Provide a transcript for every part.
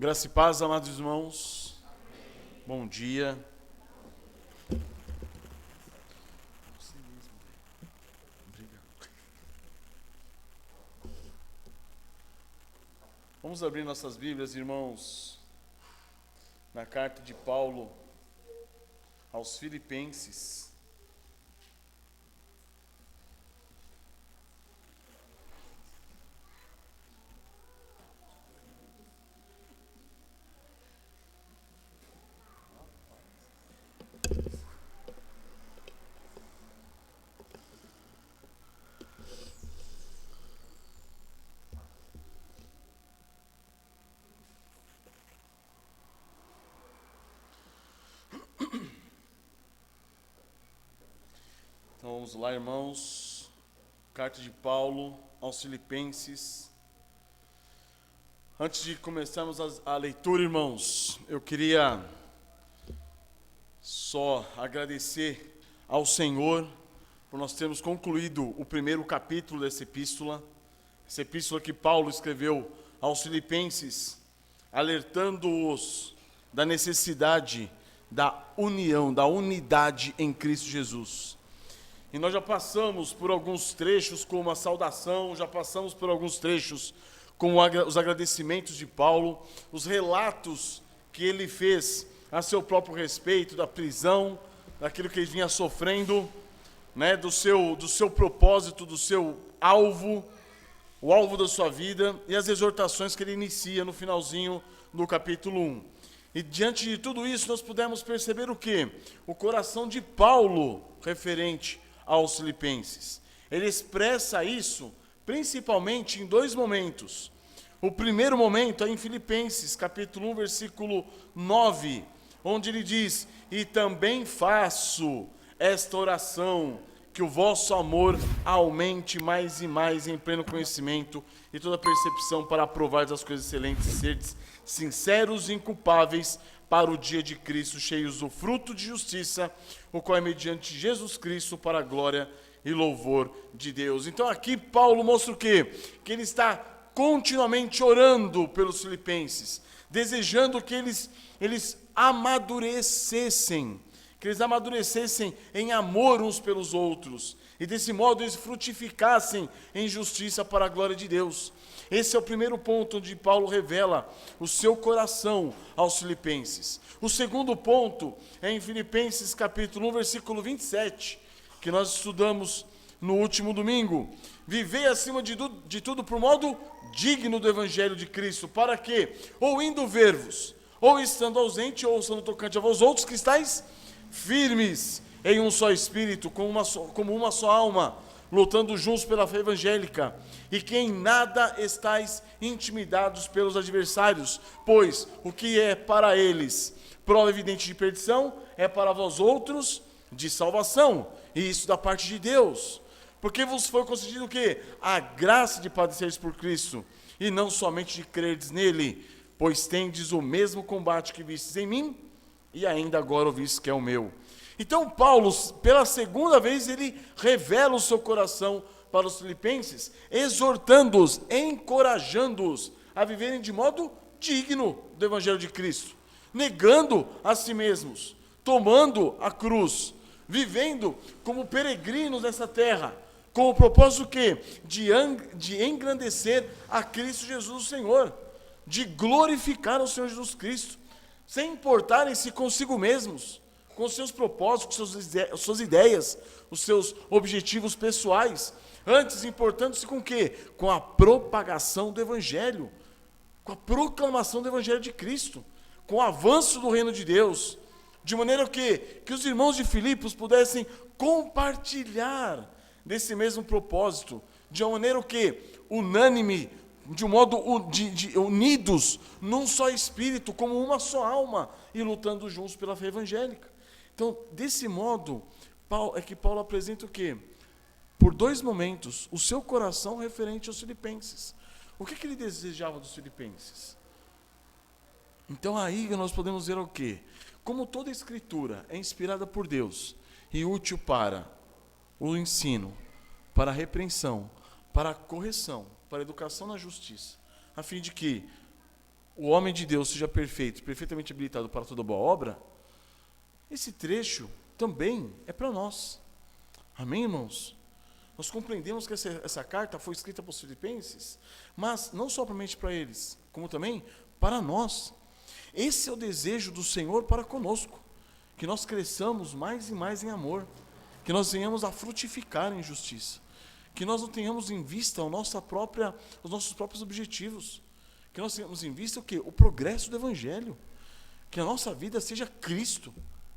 Graça e paz, amados irmãos. Amém. Bom dia. Vamos abrir nossas Bíblias, irmãos, na carta de Paulo aos Filipenses. Então vamos lá, irmãos, carta de Paulo aos Filipenses. Antes de começarmos a leitura, irmãos, eu queria só agradecer ao Senhor por nós termos concluído o primeiro capítulo dessa epístola que Paulo escreveu aos Filipenses, alertando-os da necessidade da união, da unidade em Cristo Jesus. E nós já passamos por alguns trechos com uma saudação, já passamos por alguns trechos com os agradecimentos de Paulo, os relatos que ele fez a seu próprio respeito, da prisão, daquilo que ele vinha sofrendo, né, do seu propósito, do seu alvo, o alvo da sua vida, e as exortações que ele inicia no finalzinho do capítulo 1. E diante de tudo isso nós pudemos perceber o quê? O coração de Paulo referente aos Filipenses. Ele expressa isso principalmente em dois momentos. O primeiro momento é em Filipenses, capítulo 1, versículo 9, onde ele diz: "E também faço esta oração, que o vosso amor aumente mais e mais em pleno conhecimento e toda percepção para aprovar as coisas excelentes e serdes sinceros e inculpáveis para o dia de Cristo, cheios do fruto de justiça, o qual é mediante Jesus Cristo para a glória e louvor de Deus." Então aqui Paulo mostra o quê? Que ele está continuamente orando pelos filipenses, desejando que eles amadurecessem, em amor uns pelos outros, e desse modo eles frutificassem em justiça para a glória de Deus. Esse é o primeiro ponto onde Paulo revela o seu coração aos filipenses. O segundo ponto é em Filipenses capítulo 1, versículo 27, que nós estudamos no último domingo. "Vivei acima de tudo por modo digno do Evangelho de Cristo, para que, ou indo ver-vos, ou estando ausente, ou estando tocante a vós outros, que estáis firmes em um só espírito, como uma só alma, lutando juntos pela fé evangélica, e que em nada estáis intimidados pelos adversários, pois o que é para eles prova evidente de perdição, é para vós outros de salvação, e isso da parte de Deus. Porque vos foi concedido o quê? A graça de padeceres por Cristo, e não somente de crerdes nele, pois tendes o mesmo combate que vistes em mim, e ainda agora ouvistes que é o meu." Então Paulo, pela segunda vez, ele revela o seu coração para os filipenses, exortando-os, encorajando-os a viverem de modo digno do Evangelho de Cristo, negando a si mesmos, tomando a cruz, vivendo como peregrinos nessa terra, com o propósito o quê? De engrandecer a Cristo Jesus o Senhor, de glorificar o Senhor Jesus Cristo, sem importarem-se consigo mesmos, com seus propósitos, com suas ideias, os seus objetivos pessoais, antes importando-se com o quê? Com a propagação do Evangelho, com a proclamação do Evangelho de Cristo, com o avanço do reino de Deus, de maneira que os irmãos de Filipos pudessem compartilhar desse mesmo propósito, de uma maneira unânime, de um modo unidos num só espírito, como uma só alma, e lutando juntos pela fé evangélica. Então, desse modo, é que Paulo apresenta o quê? Por dois momentos, o seu coração referente aos filipenses. O que ele desejava dos filipenses? Então aí nós podemos ver o quê? Como toda escritura é inspirada por Deus e útil para o ensino, para a repreensão, para a correção, para a educação na justiça, a fim de que o homem de Deus seja perfeito, perfeitamente habilitado para toda boa obra, esse trecho também é para nós. Amém, irmãos? Nós compreendemos que essa carta foi escrita para os filipenses, mas não somente para eles, como também para nós. Esse é o desejo do Senhor para conosco, que nós cresçamos mais e mais em amor, que nós venhamos a frutificar em justiça, que nós não tenhamos em vista os nossos próprios objetivos, que nós tenhamos em vista o quê? O progresso do Evangelho, que a nossa vida seja Cristo,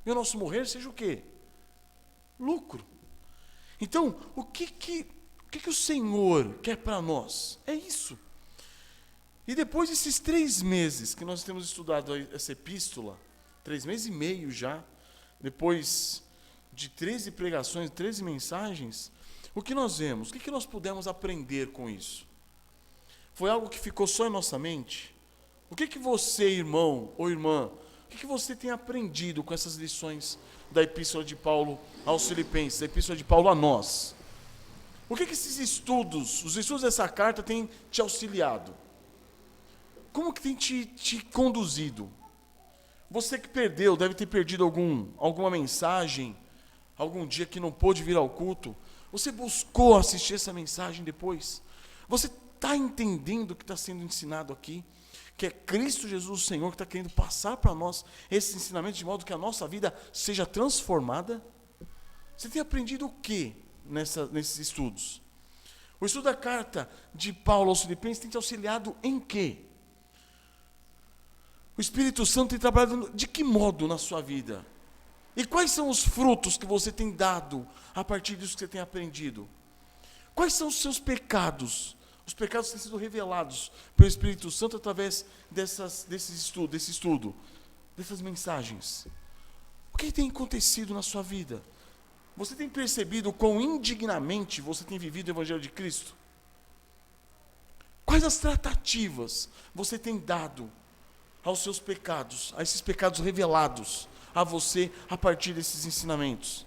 e o nosso morrer seja o quê? Lucro. Então, o que o Senhor quer para nós? É isso. E depois desses 3 meses que nós temos estudado essa epístola, 3 meses e meio já, depois de 13 pregações, 13 mensagens, o que nós vemos? O que nós pudemos aprender com isso? Foi algo que ficou só em nossa mente? O que você, irmão ou irmã, o que você tem aprendido com essas lições da epístola de Paulo aos Filipenses, da epístola de Paulo a nós? O que esses estudos, os estudos dessa carta têm te auxiliado? Como que tem te conduzido? Você que perdeu, deve ter perdido alguma mensagem, algum dia que não pôde vir ao culto. Você buscou assistir essa mensagem depois? Você está entendendo o que está sendo ensinado aqui? Que é Cristo Jesus o Senhor que está querendo passar para nós esse ensinamento de modo que a nossa vida seja transformada? Você tem aprendido o que nesses estudos? O estudo da carta de Paulo aos Filipenses tem te auxiliado em quê? O Espírito Santo tem trabalhado de que modo na sua vida? E quais são os frutos que você tem dado a partir disso que você tem aprendido? Quais são os seus pecados? Os pecados têm sido revelados pelo Espírito Santo através desse estudo, dessas mensagens. O que tem acontecido na sua vida? Você tem percebido quão indignamente você tem vivido o Evangelho de Cristo? Quais as tratativas você tem dado aos seus pecados, a esses pecados revelados a você a partir desses ensinamentos?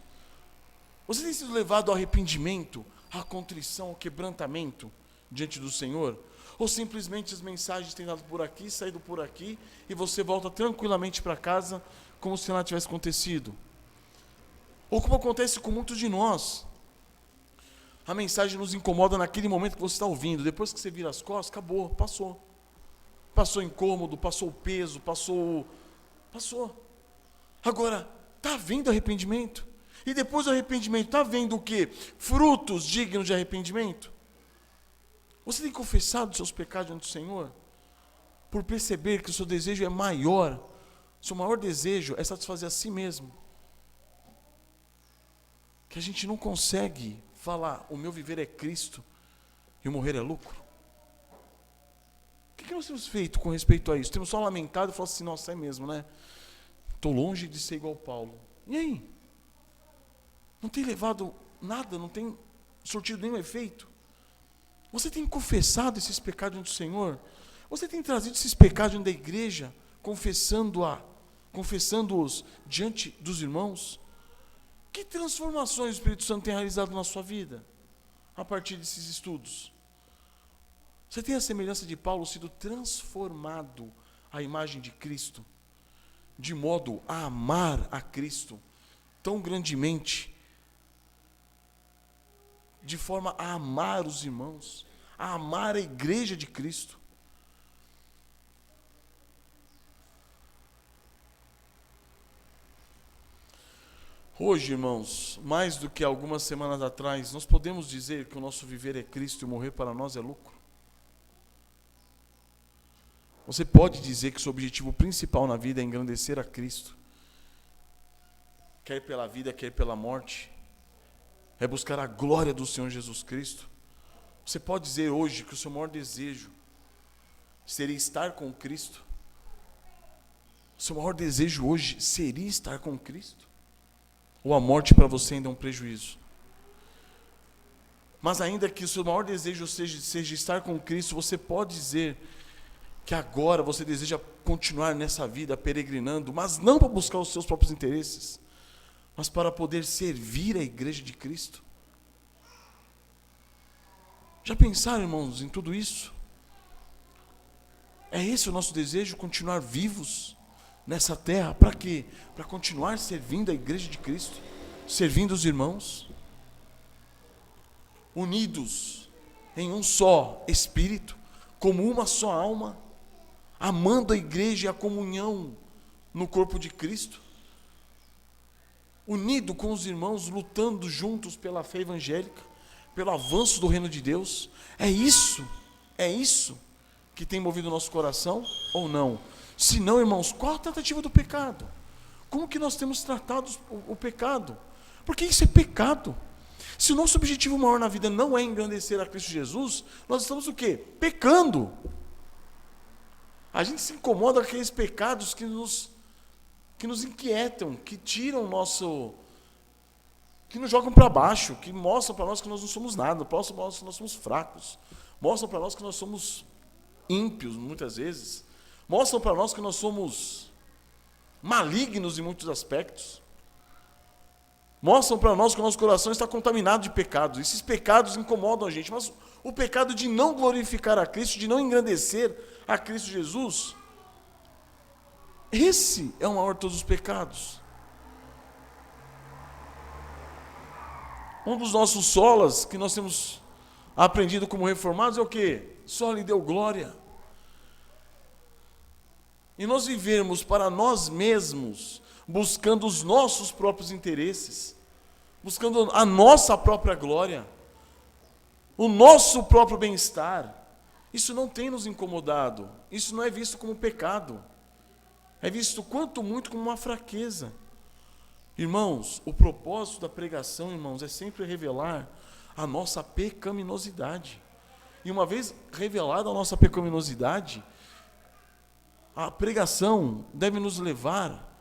Você tem sido levado ao arrependimento, à contrição, ao quebrantamento diante do Senhor? Ou simplesmente as mensagens têm dado por aqui, saído por aqui, e você volta tranquilamente para casa, como se nada tivesse acontecido? Ou como acontece com muitos de nós, a mensagem nos incomoda naquele momento que você está ouvindo, depois que você vira as costas, acabou, passou. Passou incômodo, passou o peso, passou. Agora, está havendo arrependimento? E depois do arrependimento, está havendo o quê? Frutos dignos de arrependimento? Você tem confessado os seus pecados diante do Senhor? Por perceber que o seu desejo é maior, o seu maior desejo é satisfazer a si mesmo. Que a gente não consegue falar, o meu viver é Cristo e o morrer é lucro. O que nós temos feito com respeito a isso? Temos só lamentado e falado assim, nossa, é mesmo, né? Estou longe de ser igual Paulo. E aí? Não tem levado nada, não tem surtido nenhum efeito? Você tem confessado esses pecados diante do Senhor? Você tem trazido esses pecados diante da igreja, confessando-os diante dos irmãos? Que transformações o Espírito Santo tem realizado na sua vida, a partir desses estudos? Você tem a semelhança de Paulo sido transformado à imagem de Cristo, de modo a amar a Cristo tão grandemente, de forma a amar os irmãos, a amar a igreja de Cristo? Hoje, irmãos, mais do que algumas semanas atrás, nós podemos dizer que o nosso viver é Cristo e morrer para nós é lucro? Você pode dizer que o seu objetivo principal na vida é engrandecer a Cristo, quer pela vida, quer pela morte, é buscar a glória do Senhor Jesus Cristo? Você pode dizer hoje que o seu maior desejo seria estar com Cristo? O seu maior desejo hoje seria estar com Cristo? Ou a morte para você ainda é um prejuízo? Mas ainda que o seu maior desejo seja estar com Cristo, você pode dizer que agora você deseja continuar nessa vida peregrinando, mas não para buscar os seus próprios interesses, mas para poder servir a igreja de Cristo? Já pensaram, irmãos, em tudo isso? É esse o nosso desejo, continuar vivos nessa terra. Para quê? Para continuar servindo a igreja de Cristo, servindo os irmãos, unidos em um só espírito, como uma só alma, amando a igreja e a comunhão no corpo de Cristo, unido com os irmãos, lutando juntos pela fé evangélica, pelo avanço do reino de Deus. É isso que tem movido o nosso coração ou não? Se não, irmãos, qual a tratativa do pecado? Como que nós temos tratado o pecado? Porque isso é pecado. Se o nosso objetivo maior na vida não é engrandecer a Cristo Jesus, nós estamos o quê? Pecando. A gente se incomoda com aqueles pecados que nos inquietam, que tiram o nosso, que nos jogam para baixo, que mostram para nós que nós não somos nada, mostram para nós que nós somos fracos, mostram para nós que nós somos ímpios muitas vezes, mostram para nós que nós somos malignos em muitos aspectos, mostram para nós que o nosso coração está contaminado de pecados. Esses pecados incomodam a gente, mas o pecado de não glorificar a Cristo, de não engrandecer a Cristo Jesus, esse é o maior de todos os pecados. Um dos nossos solas que nós temos aprendido como reformados é o quê? Só lhe deu glória. E nós vivermos para nós mesmos, buscando os nossos próprios interesses, buscando a nossa própria glória, o nosso próprio bem-estar, isso não tem nos incomodado, isso não é visto como pecado, é visto quanto muito como uma fraqueza. Irmãos, o propósito da pregação, irmãos, é sempre revelar a nossa pecaminosidade. E uma vez revelada a nossa pecaminosidade, a pregação deve nos levar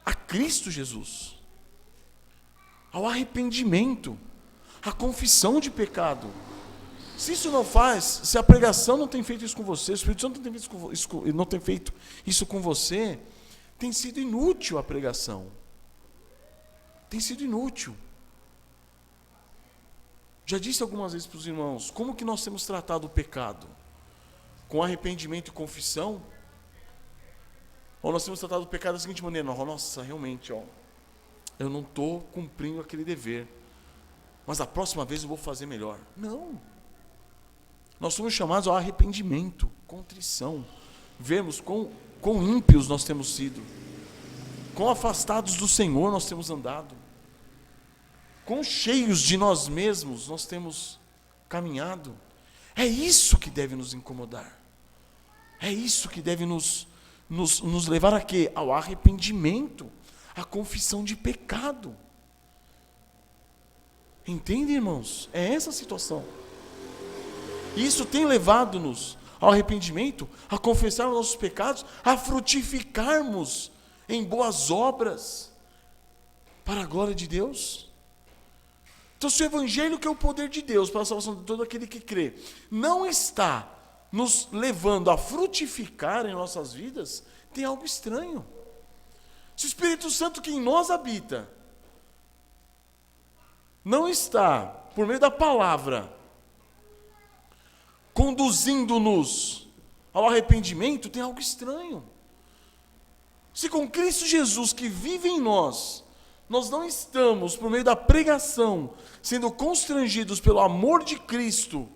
a Cristo Jesus, ao arrependimento, à confissão de pecado. Se isso não faz, se a pregação não tem feito isso com você, o Espírito Santo não tem feito isso com você, tem sido inútil a pregação. Tem sido inútil. Já disse algumas vezes para os irmãos, como que nós temos tratado o pecado? Com arrependimento e confissão? Ou nós temos tratado o pecado da seguinte maneira, nossa, realmente, eu não estou cumprindo aquele dever, mas a próxima vez eu vou fazer melhor. Não. Nós somos chamados ao arrependimento, contrição. Vemos quão ímpios nós temos sido, quão afastados do Senhor nós temos andado, quão cheios de nós mesmos nós temos caminhado. É isso que deve nos incomodar. É isso que deve nos levar a quê? Ao arrependimento, à confissão de pecado. Entende, irmãos? É essa a situação. E isso tem levado-nos ao arrependimento, a confessar os nossos pecados, a frutificarmos em boas obras para a glória de Deus. Então, se o Evangelho, que é o poder de Deus para a salvação de todo aquele que crê, não está nos levando a frutificar em nossas vidas, tem algo estranho. Se o Espírito Santo que em nós habita não está, por meio da palavra, conduzindo-nos ao arrependimento, tem algo estranho. Se com Cristo Jesus que vive em nós, nós não estamos, por meio da pregação, sendo constrangidos pelo amor de Cristo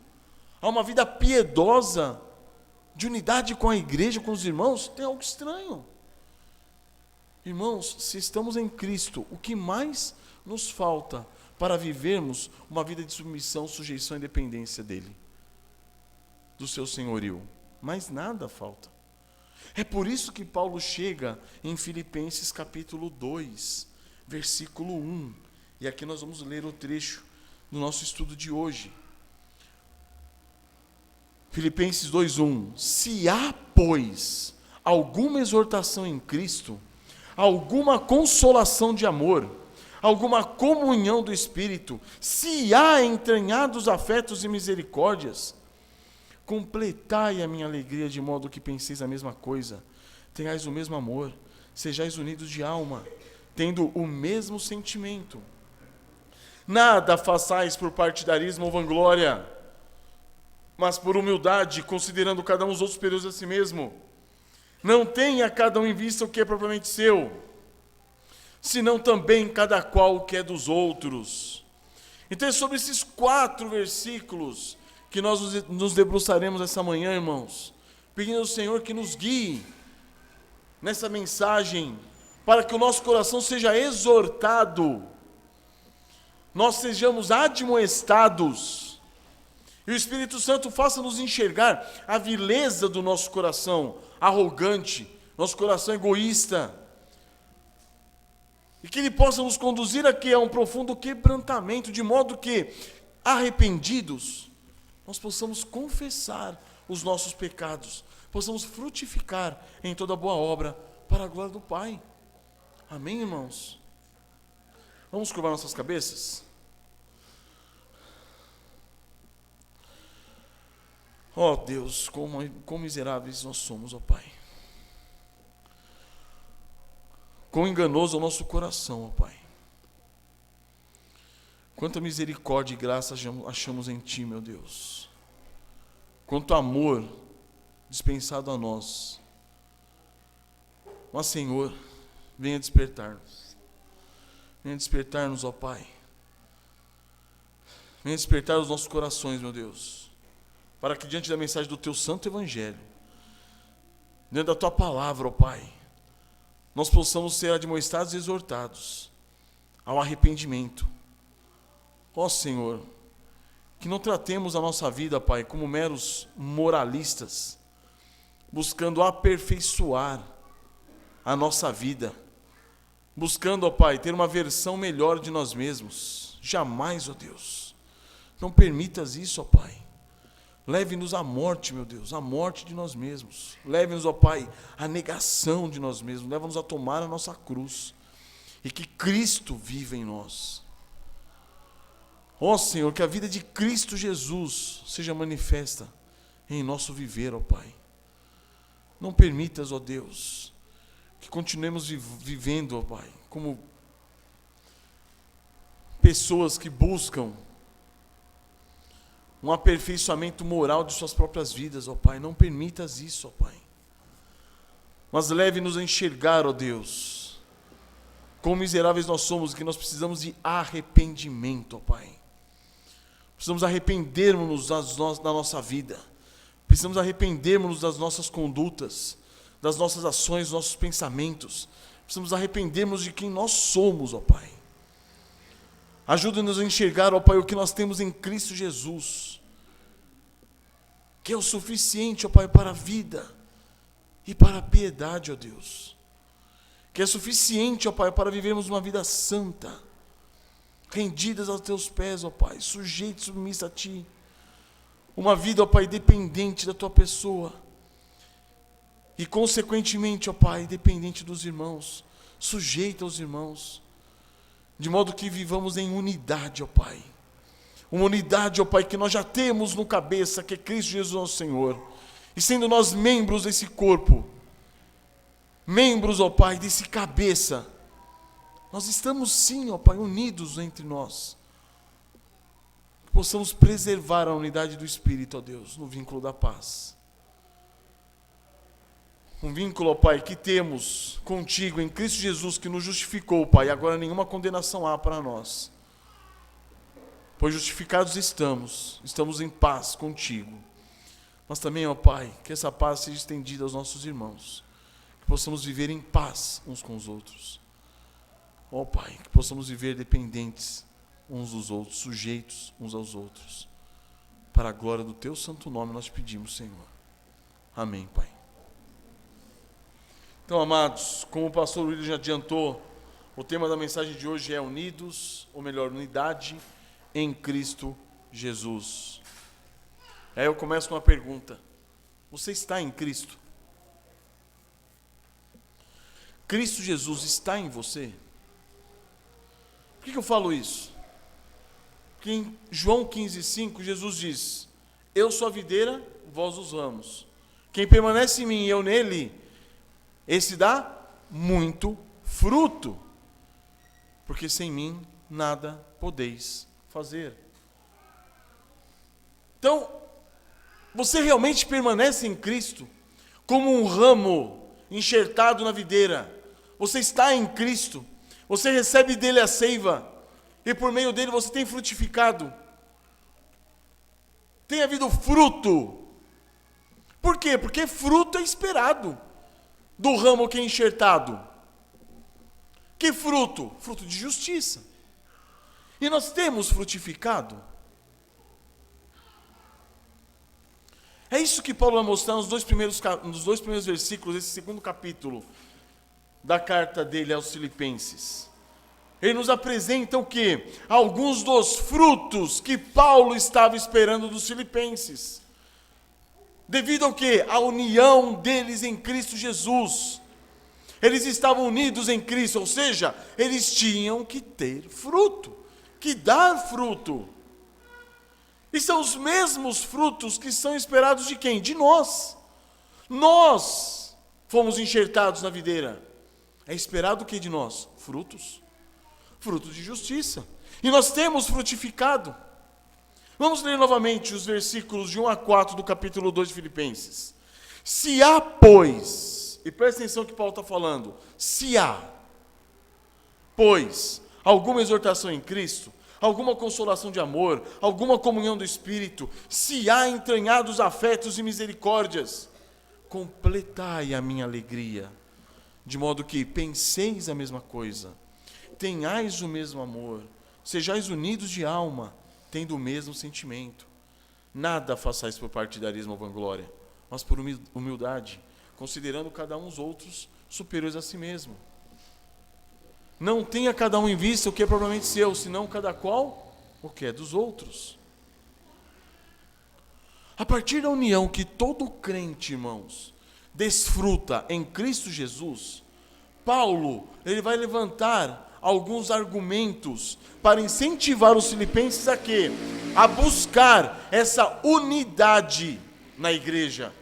a uma vida piedosa, de unidade com a igreja, com os irmãos, tem algo estranho. Irmãos, se estamos em Cristo, o que mais nos falta para vivermos uma vida de submissão, sujeição e dependência dEle, do seu senhorio? Mais nada falta. É por isso que Paulo chega em Filipenses capítulo 2, versículo 1. E aqui nós vamos ler o trecho do nosso estudo de hoje. Filipenses 2:1. Se há, pois, alguma exortação em Cristo, alguma consolação de amor, alguma comunhão do Espírito, se há entranhados afetos e misericórdias, completai a minha alegria de modo que penseis a mesma coisa, tenhais o mesmo amor, sejais unidos de alma, tendo o mesmo sentimento. Nada façais por partidarismo ou vanglória, mas por humildade, considerando cada um os outros superiores a si mesmo. Não tenha cada um em vista o que é propriamente seu, senão também cada qual o que é dos outros. Então é sobre esses 4 versículos que nós nos debruçaremos essa manhã, irmãos, pedindo ao Senhor que nos guie nessa mensagem, para que o nosso coração seja exortado, nós sejamos admoestados, e o Espírito Santo faça-nos enxergar a vileza do nosso coração arrogante, nosso coração egoísta, e que Ele possa nos conduzir aqui a um profundo quebrantamento, de modo que, arrependidos, nós possamos confessar os nossos pecados, possamos frutificar em toda boa obra para a glória do Pai. Amém, irmãos? Vamos curvar nossas cabeças? Ó Deus, quão miseráveis nós somos, ó Pai. Quão enganoso é o nosso coração, ó Pai. Quanta misericórdia e graça achamos em Ti, meu Deus. Quanto amor dispensado a nós. Mas, Senhor, venha despertar-nos. Venha despertar-nos, ó Pai. Venha despertar os nossos corações, meu Deus, para que diante da mensagem do Teu Santo Evangelho, diante da Tua Palavra, ó Pai, nós possamos ser admoestados e exortados ao arrependimento. Ó Senhor, que não tratemos a nossa vida, Pai, como meros moralistas, buscando aperfeiçoar a nossa vida, buscando, ó Pai, ter uma versão melhor de nós mesmos. Jamais, ó Deus, não permitas isso, ó Pai. Leve-nos à morte, meu Deus, à morte de nós mesmos. Leve-nos, ó Pai, à negação de nós mesmos. Leva-nos a tomar a nossa cruz. E que Cristo viva em nós. Ó Senhor, que a vida de Cristo Jesus seja manifesta em nosso viver, ó Pai. Não permitas, ó Deus, que continuemos vivendo, ó Pai, como pessoas que buscam um aperfeiçoamento moral de suas próprias vidas, ó Pai. Não permitas isso, ó Pai. Mas leve-nos a enxergar, ó Deus, quão miseráveis nós somos, que nós precisamos de arrependimento, ó Pai. Precisamos arrependermos da nossa vida. Precisamos arrependermos das nossas condutas, das nossas ações, dos nossos pensamentos. Precisamos arrependermos de quem nós somos, ó Pai. Ajuda-nos a enxergar, ó Pai, o que nós temos em Cristo Jesus, que é o suficiente, ó Pai, para a vida e para a piedade, ó Deus. Que é suficiente, ó Pai, para vivermos uma vida santa, rendidas aos Teus pés, ó Pai, sujeitos, submissos a Ti. Uma vida, ó Pai, dependente da Tua pessoa. E, consequentemente, ó Pai, dependente dos irmãos, sujeita aos irmãos. De modo que vivamos em unidade, ó Pai. Uma unidade, ó Pai, que nós já temos no cabeça, que é Cristo Jesus nosso Senhor. E sendo nós membros desse corpo, membros, ó Pai, desse cabeça, nós estamos sim, ó Pai, unidos entre nós. Que possamos preservar a unidade do Espírito, ó Deus, no vínculo da paz. Um vínculo, ó Pai, que temos contigo em Cristo Jesus, que nos justificou, Pai, e agora nenhuma condenação há para nós. Pois justificados estamos em paz contigo. Mas também, ó Pai, que essa paz seja estendida aos nossos irmãos, que possamos viver em paz uns com os outros. Ó Pai, que possamos viver dependentes uns dos outros, sujeitos uns aos outros. Para a glória do Teu santo nome nós pedimos, Senhor. Amém, Pai. Então, amados, como o pastor William já adiantou, o tema da mensagem de hoje é unidos, ou melhor, unidade em Cristo Jesus. Aí eu começo com uma pergunta: você está em Cristo? Cristo Jesus está em você? Por que eu falo isso? Porque em João 15,5, Jesus diz: eu sou a videira, vós os ramos. Quem permanece em mim e eu nele, esse dá muito fruto, porque sem mim nada podeis fazer. Então, Você realmente permanece em Cristo como um ramo enxertado na videira. Você está em Cristo. Você recebe dele a seiva. E por meio dele você tem frutificado. Tem havido fruto. Por quê? Porque fruto é esperado do ramo que é enxertado. Que fruto? Fruto de justiça. E nós temos frutificado. É isso que Paulo vai mostrar nos dois primeiros versículos desse segundo capítulo da carta dele aos Filipenses. Ele nos apresenta o quê? Alguns dos frutos que Paulo estava esperando dos filipenses. Devido ao quê? A união deles em Cristo Jesus. Eles estavam unidos em Cristo, ou seja, eles tinham que ter fruto, que dar fruto. E são os mesmos frutos que são esperados de quem? De nós. Nós fomos enxertados na videira. É esperado o que de nós? Frutos. Frutos de justiça. E nós temos frutificado. Vamos ler novamente os versículos de 1 a 4 do capítulo 2 de Filipenses. Se há, pois, e presta atenção que Paulo está falando, se há, pois, alguma exortação em Cristo, alguma consolação de amor, alguma comunhão do Espírito, se há entranhados afetos e misericórdias, completai a minha alegria, de modo que penseis a mesma coisa, tenhais o mesmo amor, sejais unidos de alma, tendo o mesmo sentimento. Nada façais por partidarismo ou vanglória, mas por humildade, considerando cada um os outros superiores a si mesmo. Não tenha cada um em vista o que é propriamente seu, senão cada qual o que é dos outros. A partir da união que todo crente, irmãos, desfruta em Cristo Jesus, Paulo, ele vai levantar alguns argumentos para incentivar os filipenses a quê? A buscar essa unidade na igreja.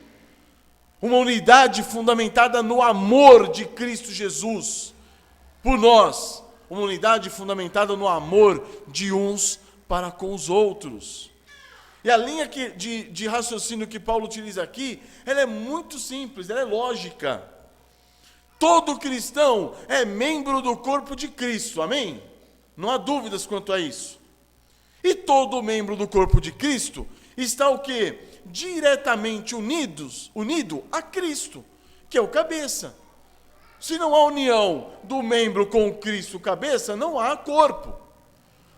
Uma unidade fundamentada no amor de Cristo Jesus por nós. Uma unidade fundamentada no amor de uns para com os outros. E a linha de raciocínio que Paulo utiliza aqui, ela é muito simples, ela é lógica. Todo cristão é membro do corpo de Cristo, amém? Não há dúvidas quanto a isso. E todo membro do corpo de Cristo está o quê? Diretamente unido a Cristo, que é o cabeça. Se não há união do membro com o Cristo, cabeça, não há corpo.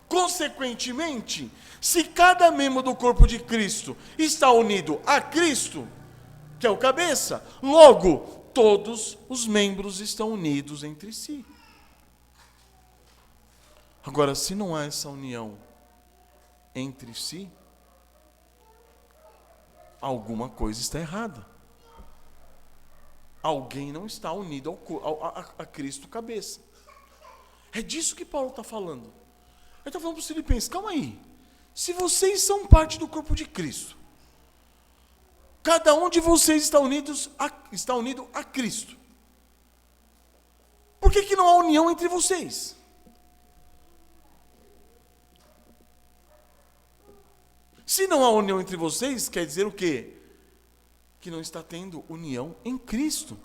Consequentemente, se cada membro do corpo de Cristo está unido a Cristo, que é o cabeça, logo, todos os membros estão unidos entre si. Agora, se não há essa união entre si, alguma coisa está errada. Alguém não está unido a Cristo cabeça. É disso que Paulo está falando. Ele está falando para os filipenses, calma aí. Se vocês são parte do corpo de Cristo, cada um de vocês está unido a Cristo. Por que não há união entre vocês? Se não há união entre vocês, quer dizer o quê? Que não está tendo união em Cristo.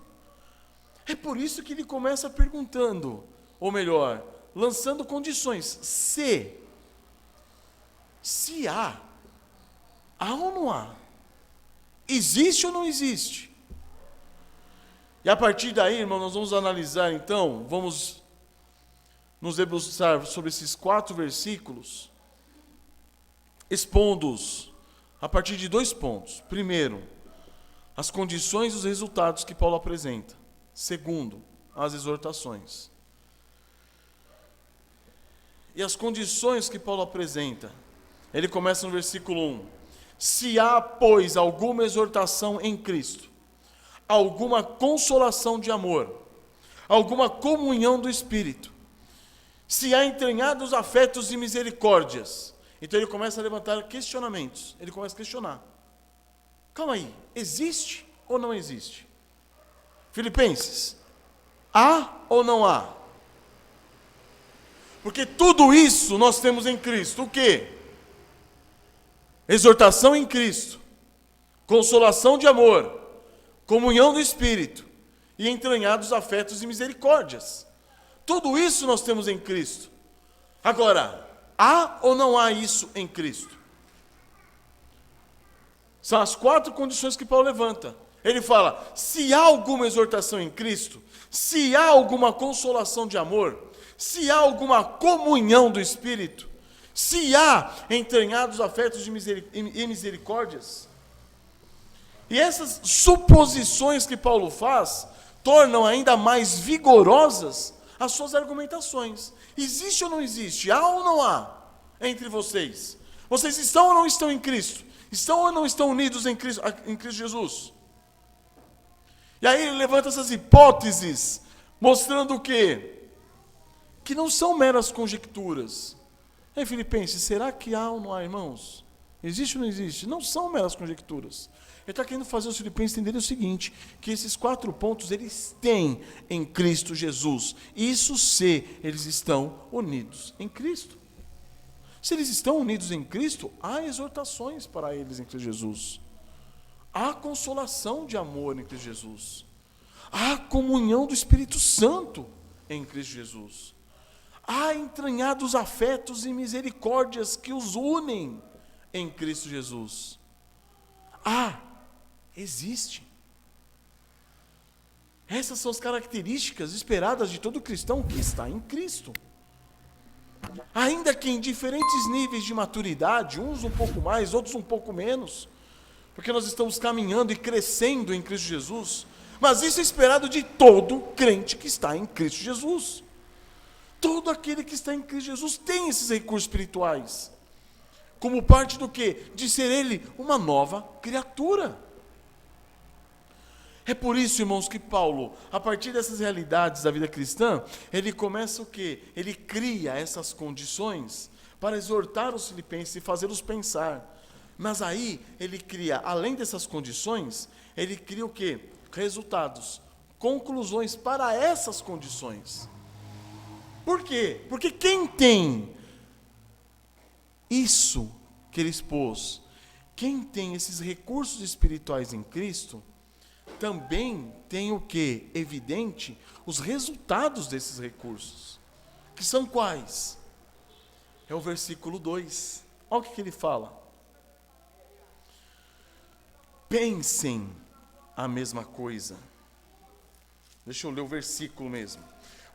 É por isso que ele começa perguntando, ou melhor, lançando condições. Se há ou não há? Existe ou não existe? E a partir daí, irmão, nós vamos analisar então, vamos nos debruçar sobre esses 4 versículos, expondo-os a partir de 2 pontos. Primeiro, as condições e os resultados que Paulo apresenta. Segundo, as exortações. E as condições que Paulo apresenta, ele começa no versículo 1. Se há, pois, alguma exortação em Cristo, alguma consolação de amor, alguma comunhão do Espírito, se há entranhados afetos e misericórdias. Então ele começa a levantar questionamentos, ele começa a questionar. Calma aí, existe ou não existe? Filipenses, há ou não há? Porque tudo isso nós temos em Cristo. O quê? Exortação em Cristo, consolação de amor, comunhão do Espírito e entranhados afetos e misericórdias. Tudo isso nós temos em Cristo. Agora, há ou não há isso em Cristo? São as 4 condições que Paulo levanta. Ele fala, se há alguma exortação em Cristo, se há alguma consolação de amor, se há alguma comunhão do Espírito, se há entranhados afetos e misericórdias. E essas suposições que Paulo faz, tornam ainda mais vigorosas as suas argumentações. Existe ou não existe? Há ou não há entre vocês? Vocês estão ou não estão em Cristo? Estão ou não estão unidos em Cristo Jesus? E aí ele levanta essas hipóteses, mostrando o quê? Que não são meras conjecturas. Em Filipenses, será que há ou não há, irmãos? Existe ou não existe? Não são meras conjecturas. Ele está querendo fazer os filipenses entenderem o seguinte, que esses 4 pontos eles têm em Cristo Jesus. Isso se eles estão unidos em Cristo. Se eles estão unidos em Cristo, há exortações para eles em Cristo Jesus. Há consolação de amor em Cristo Jesus. Há comunhão do Espírito Santo em Cristo Jesus. Há entranhados afetos e misericórdias que os unem em Cristo Jesus. Existe. Essas são as características esperadas de todo cristão que está em Cristo. Ainda que em diferentes níveis de maturidade, uns um pouco mais, outros um pouco menos, porque nós estamos caminhando e crescendo em Cristo Jesus, mas isso é esperado de todo crente que está em Cristo Jesus. Todo aquele que está em Cristo Jesus tem esses recursos espirituais, como parte do quê? De ser ele uma nova criatura. É por isso, irmãos, que Paulo, a partir dessas realidades da vida cristã, ele começa o quê? Ele cria essas condições para exortar os filipenses e fazê-los pensar. Mas aí, ele cria, além dessas condições, ele cria o quê? Resultados, conclusões para essas condições. Por quê? Porque quem tem isso que ele expôs, quem tem esses recursos espirituais em Cristo, também tem o que? Evidente, os resultados desses recursos. Que são quais? É o versículo 2. Olha o que ele fala. Pensem a mesma coisa. Deixa eu ler o versículo mesmo.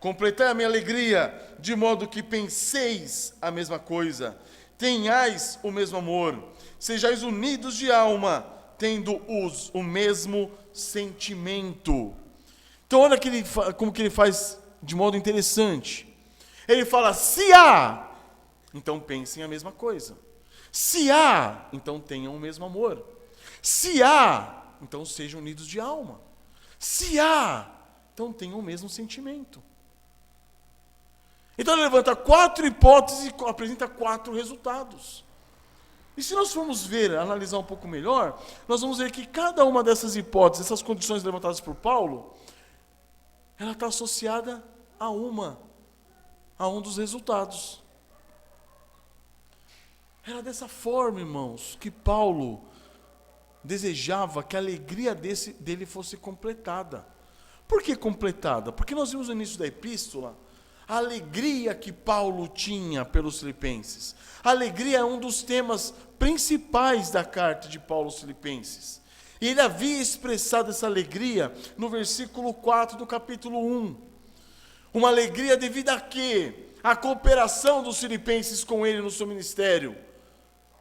Completai a minha alegria, de modo que penseis a mesma coisa, tenhais o mesmo amor, sejais unidos de alma, tendo o mesmo sentimento. Então olha como que ele faz de modo interessante. Ele fala, se há, então pensem a mesma coisa. Se há, então tenham o mesmo amor. Se há, então sejam unidos de alma. Se há, então tenham o mesmo sentimento. Então ele levanta 4 hipóteses e apresenta 4 resultados. E se nós formos ver, analisar um pouco melhor, nós vamos ver que cada uma dessas hipóteses, essas condições levantadas por Paulo, ela está associada a um dos resultados. Era dessa forma, irmãos, que Paulo desejava que a alegria dele fosse completada. Por que completada? Porque nós vimos no início da epístola a alegria que Paulo tinha pelos filipenses. A alegria é um dos temas principais da carta de Paulo aos filipenses. E ele havia expressado essa alegria no versículo 4 do capítulo 1. Uma alegria devido a quê? A cooperação dos filipenses com ele no seu ministério.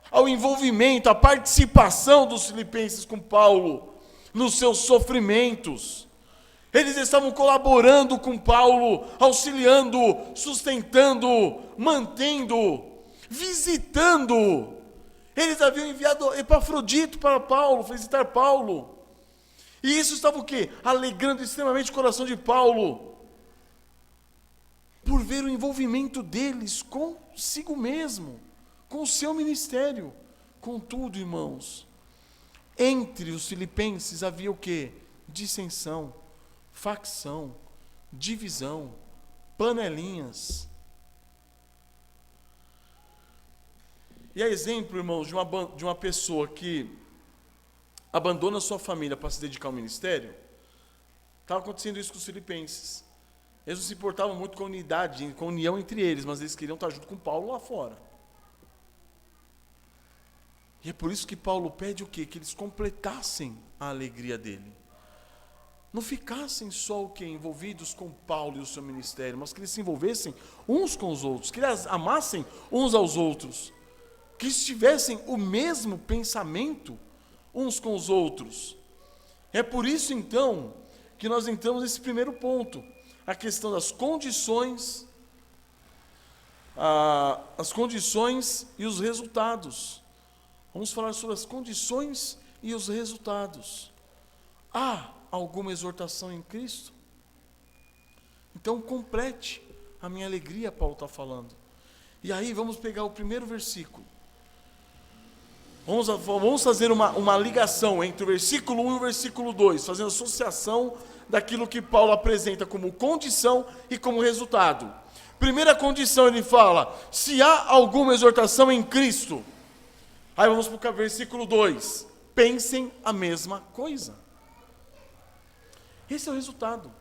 Ao envolvimento, à participação dos filipenses com Paulo nos seus sofrimentos. Eles estavam colaborando com Paulo, auxiliando, sustentando, mantendo, visitando. Eles haviam enviado Epafrodito para Paulo, visitar Paulo. E isso estava o quê? Alegrando extremamente o coração de Paulo, por ver o envolvimento deles consigo mesmo, com o seu ministério. Contudo, irmãos, entre os filipenses havia o quê? Dissensão, facção, divisão, panelinhas. E é exemplo, irmãos, de uma pessoa que abandona sua família para se dedicar ao ministério, estava acontecendo isso com os filipenses. Eles não se importavam muito com a unidade, com a união entre eles, mas eles queriam estar junto com Paulo lá fora. E é por isso que Paulo pede o quê? Que eles completassem a alegria dele. Não ficassem só o quê? Envolvidos com Paulo e o seu ministério, mas que eles se envolvessem uns com os outros, que eles amassem uns aos outros, que eles tivessem o mesmo pensamento uns com os outros. É por isso, então, que nós entramos nesse primeiro ponto, a questão das condições, as condições e os resultados. Vamos falar sobre as condições e os resultados. Há alguma exortação em Cristo? Então complete a minha alegria, Paulo está falando. E aí vamos pegar o primeiro versículo. Vamos fazer uma ligação entre o versículo 1 e o versículo 2, fazendo associação daquilo que Paulo apresenta como condição e como resultado. Primeira condição, ele fala, se há alguma exortação em Cristo. Aí vamos para o versículo 2, pensem a mesma coisa. Esse é o resultado.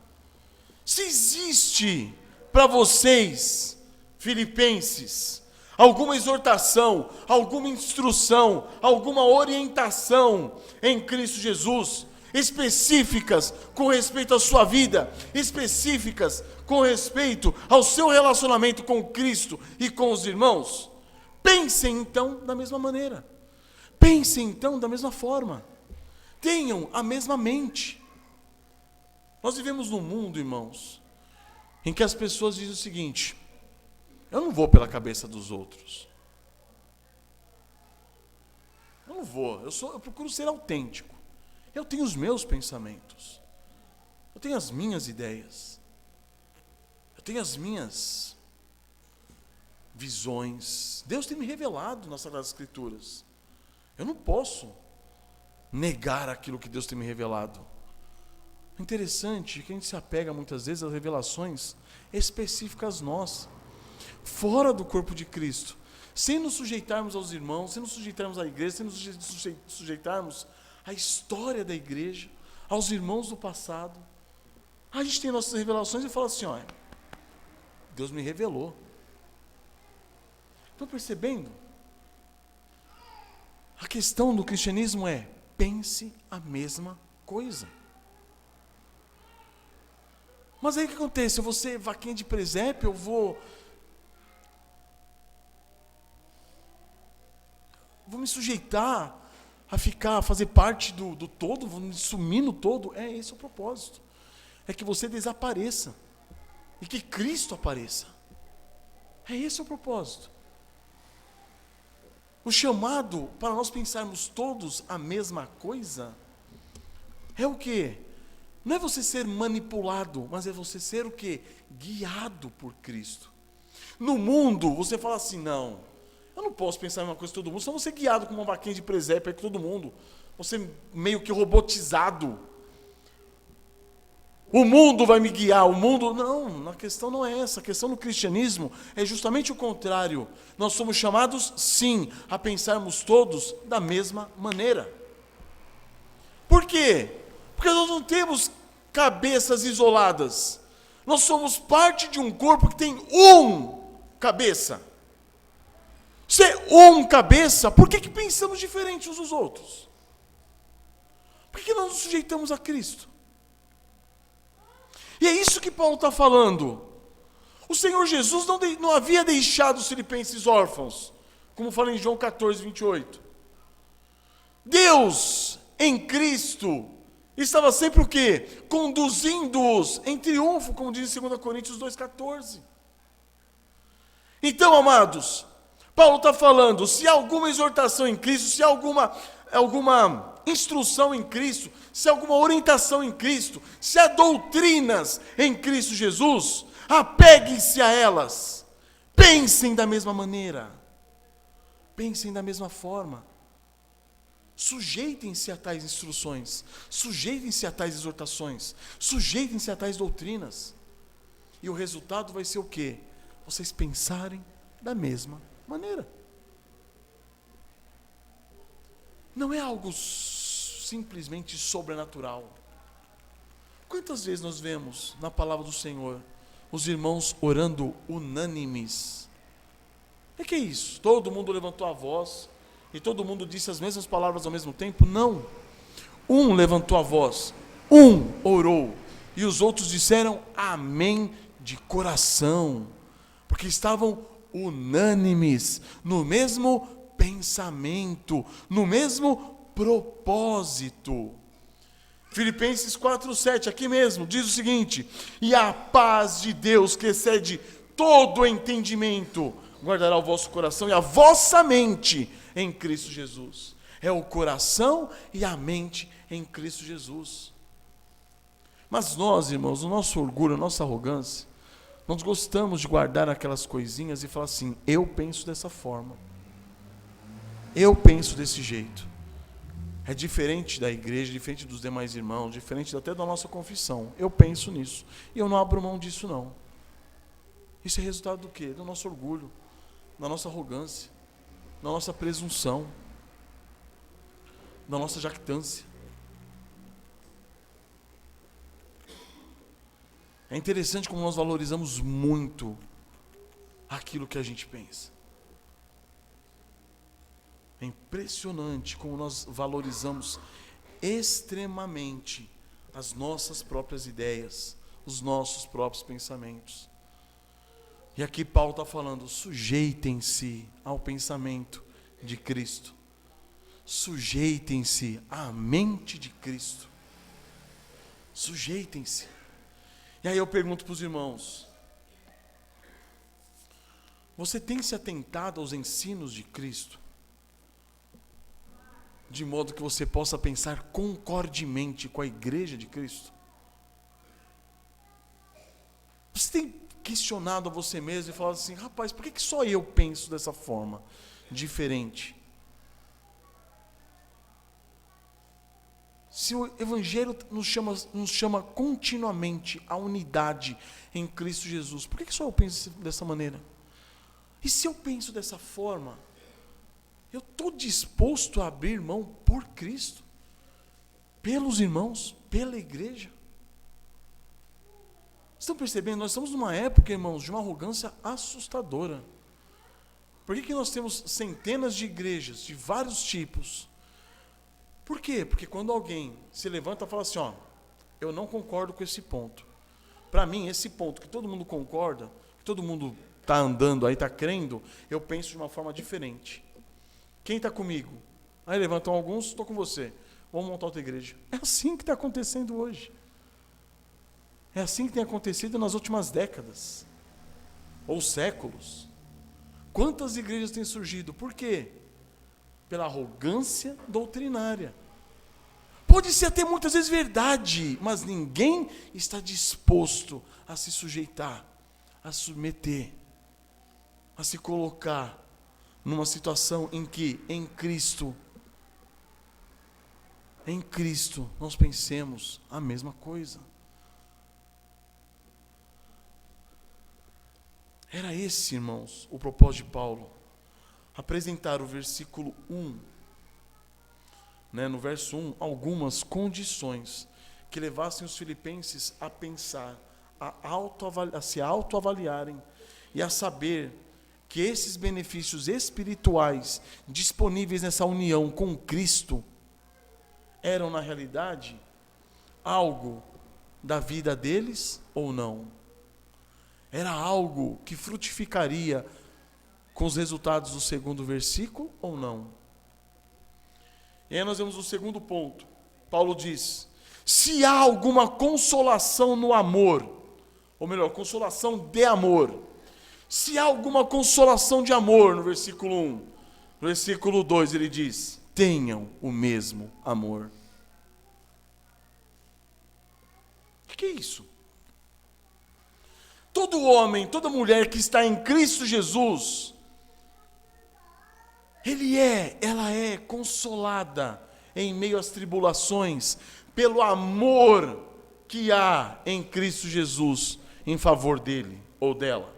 Se existe para vocês, filipenses, alguma exortação, alguma instrução, alguma orientação em Cristo Jesus, específicas com respeito à sua vida, específicas com respeito ao seu relacionamento com Cristo e com os irmãos, pensem então da mesma maneira, pensem então da mesma forma, tenham a mesma mente. Nós vivemos num mundo, irmãos, em que as pessoas dizem o seguinte: eu não vou pela cabeça dos outros. Eu não vou, eu procuro ser autêntico. Eu tenho os meus pensamentos. Eu tenho as minhas ideias. Eu tenho as minhas visões. Deus tem me revelado nas Sagradas Escrituras. Eu não posso negar aquilo que Deus tem me revelado. O interessante é que a gente se apega muitas vezes às revelações específicas nossas, fora do corpo de Cristo, sem nos sujeitarmos aos irmãos, sem nos sujeitarmos à igreja, sem nos sujeitarmos à história da igreja, aos irmãos do passado. A gente tem nossas revelações e fala assim, olha, Deus me revelou. Estão percebendo? A questão do cristianismo é, pense a mesma coisa. Mas aí o que acontece? Eu vou ser vaquinha de presépio, eu vou me sujeitar a fazer parte do todo, vou me sumir no todo. Esse é o propósito. É que você desapareça e que Cristo apareça. Esse é o propósito. O chamado para nós pensarmos todos a mesma coisa é o quê? Não é você ser manipulado, mas é você ser o quê? Guiado por Cristo. No mundo, você fala assim, não, eu não posso pensar a mesma coisa que todo mundo, senão eu vou ser guiado com uma vaquinha de presépio com todo mundo. Você meio que robotizado. O mundo vai me guiar, o mundo... Não, a questão não é essa. A questão do cristianismo é justamente o contrário. Nós somos chamados, sim, a pensarmos todos da mesma maneira. Por quê? Porque nós não temos cabeças isoladas. Nós somos parte de um corpo que tem cabeça. Ser cabeça, por que pensamos diferente uns dos outros? Por que nós nos sujeitamos a Cristo? E é isso que Paulo está falando. O Senhor Jesus não havia deixado os filipenses órfãos, como fala em João 14, 28. Deus, em Cristo, estava sempre o quê? Conduzindo-os em triunfo, como diz em 2 Coríntios 2,14. Então, amados, Paulo está falando, se há alguma exortação em Cristo, se há alguma instrução em Cristo, se há alguma orientação em Cristo, se há doutrinas em Cristo Jesus, apeguem-se a elas. Pensem da mesma maneira. Pensem da mesma forma. Sujeitem-se a tais instruções, sujeitem-se a tais exortações, sujeitem-se a tais doutrinas. E o resultado vai ser o quê? Vocês pensarem da mesma maneira. Não é algo simplesmente sobrenatural. Quantas vezes nós vemos na palavra do Senhor os irmãos orando unânimes? O que é isso? Todo mundo levantou a voz e todo mundo disse as mesmas palavras ao mesmo tempo? Não. Um levantou a voz, um orou, e os outros disseram amém de coração, porque estavam unânimes, no mesmo pensamento, no mesmo propósito. Filipenses 4:7, aqui mesmo, diz o seguinte: e a paz de Deus, que excede todo o entendimento, guardará o vosso coração e a vossa mente em Cristo Jesus. É o coração e a mente em Cristo Jesus. Mas nós, irmãos, o nosso orgulho, a nossa arrogância, nós gostamos de guardar aquelas coisinhas e falar assim: eu penso dessa forma, eu penso desse jeito. É diferente da igreja, diferente dos demais irmãos, diferente até da nossa confissão. Eu penso nisso. E eu não abro mão disso, não. Isso é resultado do quê? Do nosso orgulho, da nossa arrogância, da nossa presunção, da nossa jactância. É interessante como nós valorizamos muito aquilo que a gente pensa. É impressionante como nós valorizamos extremamente as nossas próprias ideias, os nossos próprios pensamentos. E aqui Paulo está falando: sujeitem-se ao pensamento de Cristo. Sujeitem-se à mente de Cristo. Sujeitem-se. E aí eu pergunto para os irmãos: você tem se atentado aos ensinos de Cristo? De modo que você possa pensar concordemente com a igreja de Cristo? Você tem questionado a você mesmo e falado assim: rapaz, por que só eu penso dessa forma diferente? Se o Evangelho nos chama continuamente à unidade em Cristo Jesus, por que só eu penso dessa maneira? E se eu penso dessa forma, eu estou disposto a abrir mão por Cristo, pelos irmãos, pela igreja? Estão percebendo? Nós estamos numa época, irmãos, de uma arrogância assustadora. Por que nós temos centenas de igrejas de vários tipos? Por quê? Porque quando alguém se levanta e fala assim: ó, eu não concordo com esse ponto. Para mim, esse ponto que todo mundo concorda, que todo mundo está andando aí, está crendo, eu penso de uma forma diferente. Quem está comigo? Aí levantam alguns: estou com você, vamos montar outra igreja. É assim que está acontecendo hoje. É assim que tem acontecido nas últimas décadas, ou séculos. Quantas igrejas têm surgido? Por quê? Pela arrogância doutrinária. Pode ser até muitas vezes verdade, mas ninguém está disposto a se sujeitar, a submeter, a se colocar numa situação em que, em Cristo, nós pensemos a mesma coisa. Era esse, irmãos, o propósito de Paulo. Apresentar o versículo 1, no verso 1, algumas condições que levassem os filipenses a pensar, a se autoavaliarem e a saber que esses benefícios espirituais disponíveis nessa união com Cristo eram, na realidade, algo da vida deles ou não. Era algo que frutificaria com os resultados do segundo versículo ou não. E aí nós vemos o segundo ponto. Paulo diz: se há alguma consolação no amor, ou melhor, consolação de amor, se há alguma consolação de amor, no versículo 1, no versículo 2 ele diz: tenham o mesmo amor. O que é isso? Todo homem, toda mulher que está em Cristo Jesus, ela é consolada em meio às tribulações, pelo amor que há em Cristo Jesus em favor dele ou dela.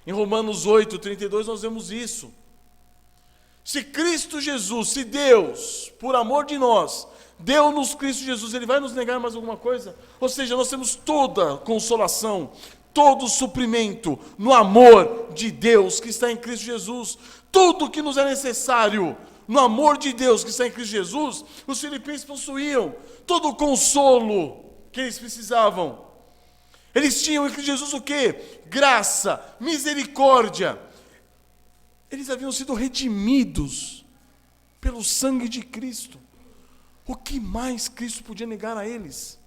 Em Romanos 8:32 nós vemos isso. Se Cristo Jesus, se Deus, por amor de nós, deu-nos Cristo Jesus, Ele vai nos negar mais alguma coisa? Ou seja, nós temos toda consolação, todo suprimento no amor de Deus que está em Cristo Jesus. Tudo que nos é necessário no amor de Deus que está em Cristo Jesus, os filipenses possuíam. Todo o consolo que eles precisavam. Eles tinham em Cristo Jesus o quê? Graça, misericórdia. Eles haviam sido redimidos pelo sangue de Cristo. O que mais Cristo podia negar a eles?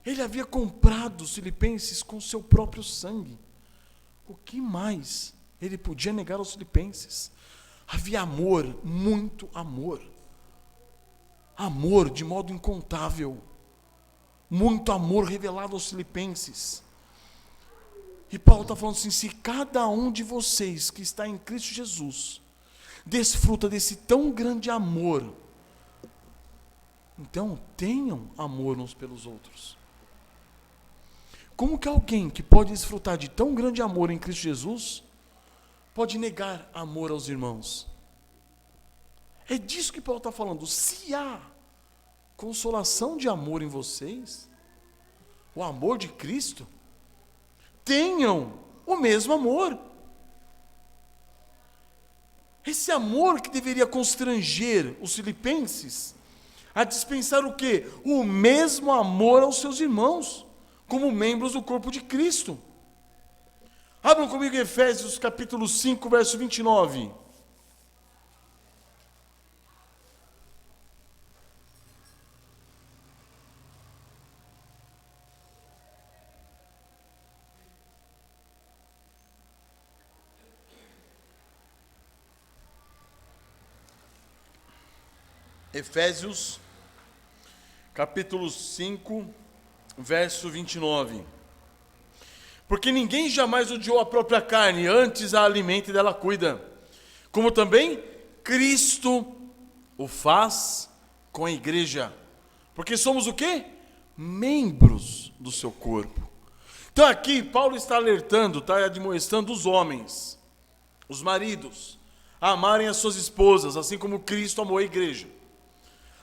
Ele havia comprado os filipenses com seu próprio sangue. O que mais ele podia negar aos filipenses? Havia amor, muito amor. Amor de modo incontável. Muito amor revelado aos filipenses. E Paulo está falando assim, se cada um de vocês que está em Cristo Jesus desfruta desse tão grande amor, então tenham amor uns pelos outros. Como que alguém que pode desfrutar de tão grande amor em Cristo Jesus pode negar amor aos irmãos? É disso que Paulo está falando. Se há consolação de amor em vocês, o amor de Cristo, tenham o mesmo amor. Esse amor que deveria constranger os filipenses a dispensar o quê? O mesmo amor aos seus irmãos, como membros do corpo de Cristo. Abram comigo Efésios capítulo 5, verso 29. Efésios, capítulo 5, verso 29. Porque ninguém jamais odiou a própria carne, antes a alimenta e dela cuida. Como também Cristo o faz com a igreja. Porque somos o quê? Membros do seu corpo. Então aqui Paulo está alertando, está admoestando os homens, os maridos, a amarem as suas esposas, assim como Cristo amou a igreja.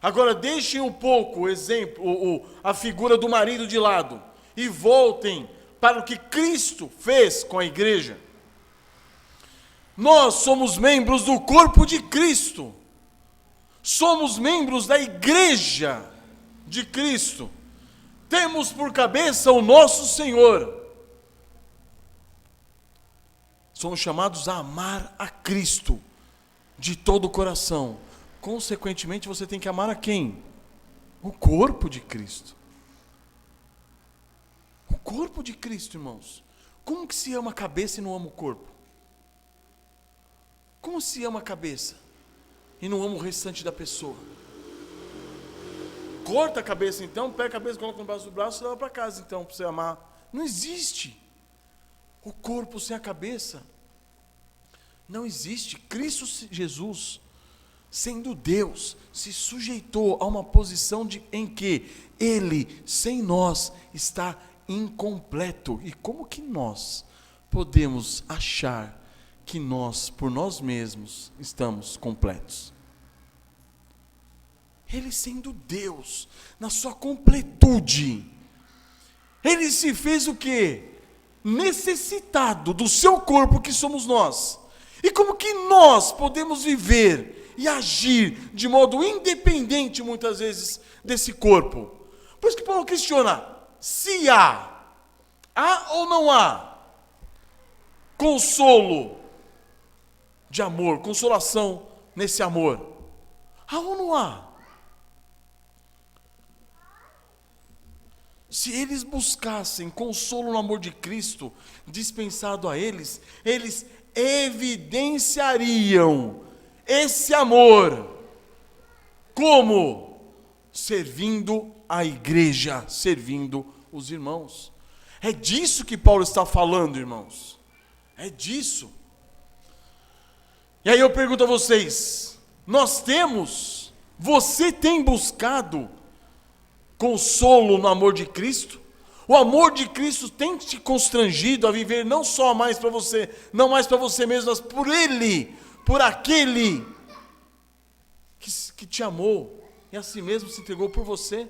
Agora deixem um pouco o exemplo, a figura do marido de lado e voltem para o que Cristo fez com a igreja. Nós somos membros do corpo de Cristo. Somos membros da igreja de Cristo. Temos por cabeça o nosso Senhor. Somos chamados a amar a Cristo de todo o coração. Consequentemente, você tem que amar a quem? O corpo de Cristo. O corpo de Cristo, irmãos. Como que se ama a cabeça e não ama o corpo? Como se ama a cabeça e não ama o restante da pessoa? Corta a cabeça então, pega a cabeça, coloca no braço e leva para casa então, para você amar. Não existe o corpo sem a cabeça. Não existe. Cristo Jesus, sendo Deus, se sujeitou a uma posição em que Ele, sem nós, está incompleto. E como que nós podemos achar que nós, por nós mesmos, estamos completos? Ele sendo Deus, na sua completude, Ele se fez o quê? Necessitado do seu corpo que somos nós. E como que nós podemos viver e agir de modo independente, muitas vezes, desse corpo? Por isso que Paulo questiona, se há ou não há consolo de amor, consolação nesse amor? Há ou não há? Se eles buscassem consolo no amor de Cristo, dispensado a eles, eles evidenciariam esse amor. Como? Servindo a igreja, servindo os irmãos. É disso que Paulo está falando, irmãos. É disso. E aí eu pergunto a vocês, você tem buscado consolo no amor de Cristo? O amor de Cristo tem te constrangido a viver não só mais para você, não mais para você mesmo, mas por Ele, por aquele que te amou e a si mesmo se entregou por você.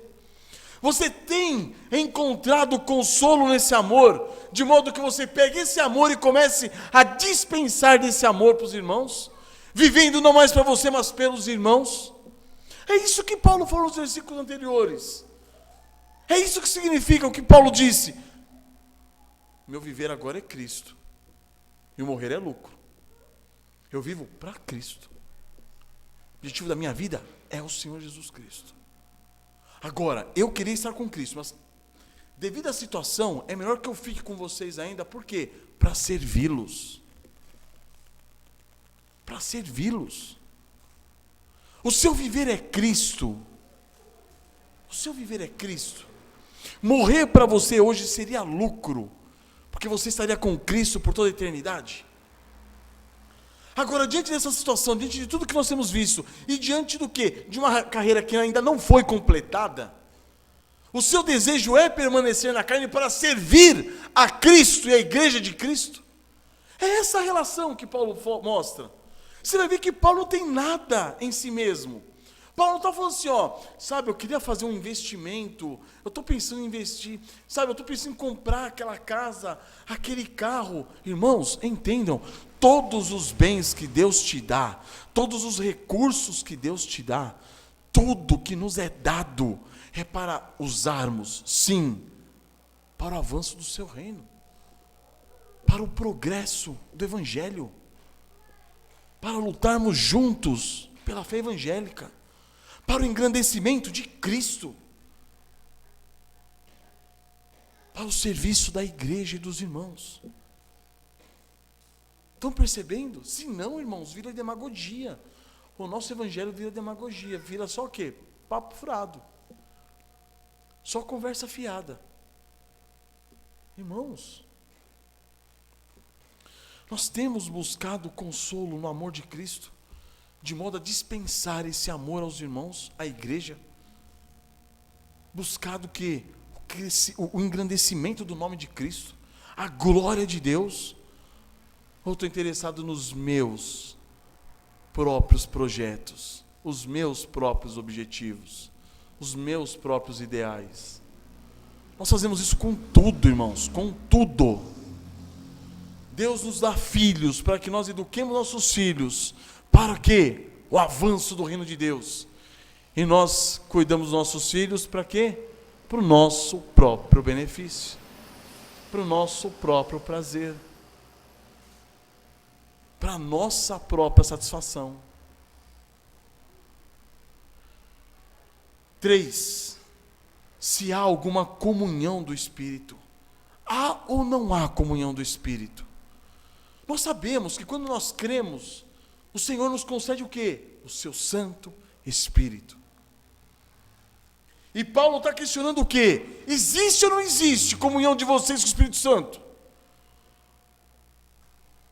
Você tem encontrado consolo nesse amor, de modo que você pegue esse amor e comece a dispensar desse amor para os irmãos, vivendo não mais para você, mas pelos irmãos. É isso que Paulo falou nos versículos anteriores. É isso que significa o que Paulo disse: meu viver agora é Cristo, e o morrer é lucro. Eu vivo para Cristo. O objetivo da minha vida é o Senhor Jesus Cristo. Agora, eu queria estar com Cristo, mas devido à situação, é melhor que eu fique com vocês ainda. Por quê? Para servi-los. Para servi-los. O seu viver é Cristo. O seu viver é Cristo. Morrer para você hoje seria lucro, porque você estaria com Cristo por toda a eternidade. Agora, diante dessa situação, diante de tudo que nós temos visto, e diante do quê? De uma carreira que ainda não foi completada, o seu desejo é permanecer na carne para servir a Cristo e a igreja de Cristo? É essa a relação que Paulo mostra. Você vai ver que Paulo não tem nada em si mesmo. Paulo não está falando assim, sabe, eu queria fazer um investimento, eu estou pensando em investir, sabe, eu estou pensando em comprar aquela casa, aquele carro. Irmãos, entendam, todos os bens que Deus te dá, todos os recursos que Deus te dá, tudo que nos é dado, é para usarmos, sim, para o avanço do seu reino, para o progresso do Evangelho, para lutarmos juntos pela fé evangélica, para o engrandecimento de Cristo, para o serviço da igreja e dos irmãos. Estão percebendo? Se não, irmãos, vira demagogia. O nosso evangelho vira demagogia, vira só o quê? Papo furado. Só conversa fiada. Irmãos, nós temos buscado consolo no amor de Cristo, de modo a dispensar esse amor aos irmãos, à igreja, buscado o engrandecimento do nome de Cristo, a glória de Deus, ou estou interessado nos meus próprios projetos, os meus próprios objetivos, os meus próprios ideais? Nós fazemos isso com tudo, irmãos, com tudo. Deus nos dá filhos para que nós eduquemos nossos filhos. Para quê? O avanço do reino de Deus. E nós cuidamos dos nossos filhos para quê? Para o nosso próprio benefício, para o nosso próprio prazer, para a nossa própria satisfação. 3. Se há alguma comunhão do Espírito. Há ou não há comunhão do Espírito? Nós sabemos que quando nós cremos, o Senhor nos concede o quê? O seu Santo Espírito. E Paulo está questionando o quê? Existe ou não existe comunhão de vocês com o Espírito Santo?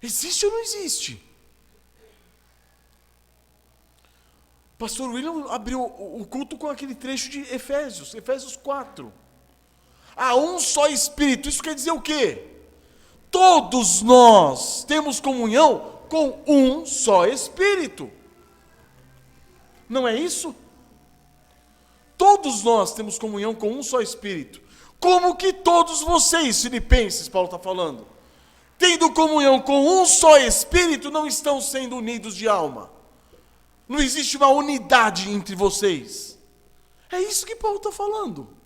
Existe ou não existe? O pastor William abriu o culto com aquele trecho de Efésios 4. Há um só Espírito. Isso quer dizer o quê? Todos nós temos comunhão com um só Espírito. Não é isso? Todos nós temos comunhão com um só Espírito. Como que todos vocês, filipenses, Paulo está falando, tendo comunhão com um só Espírito, não estão sendo unidos de alma? Não existe uma unidade entre vocês. É isso que Paulo está falando.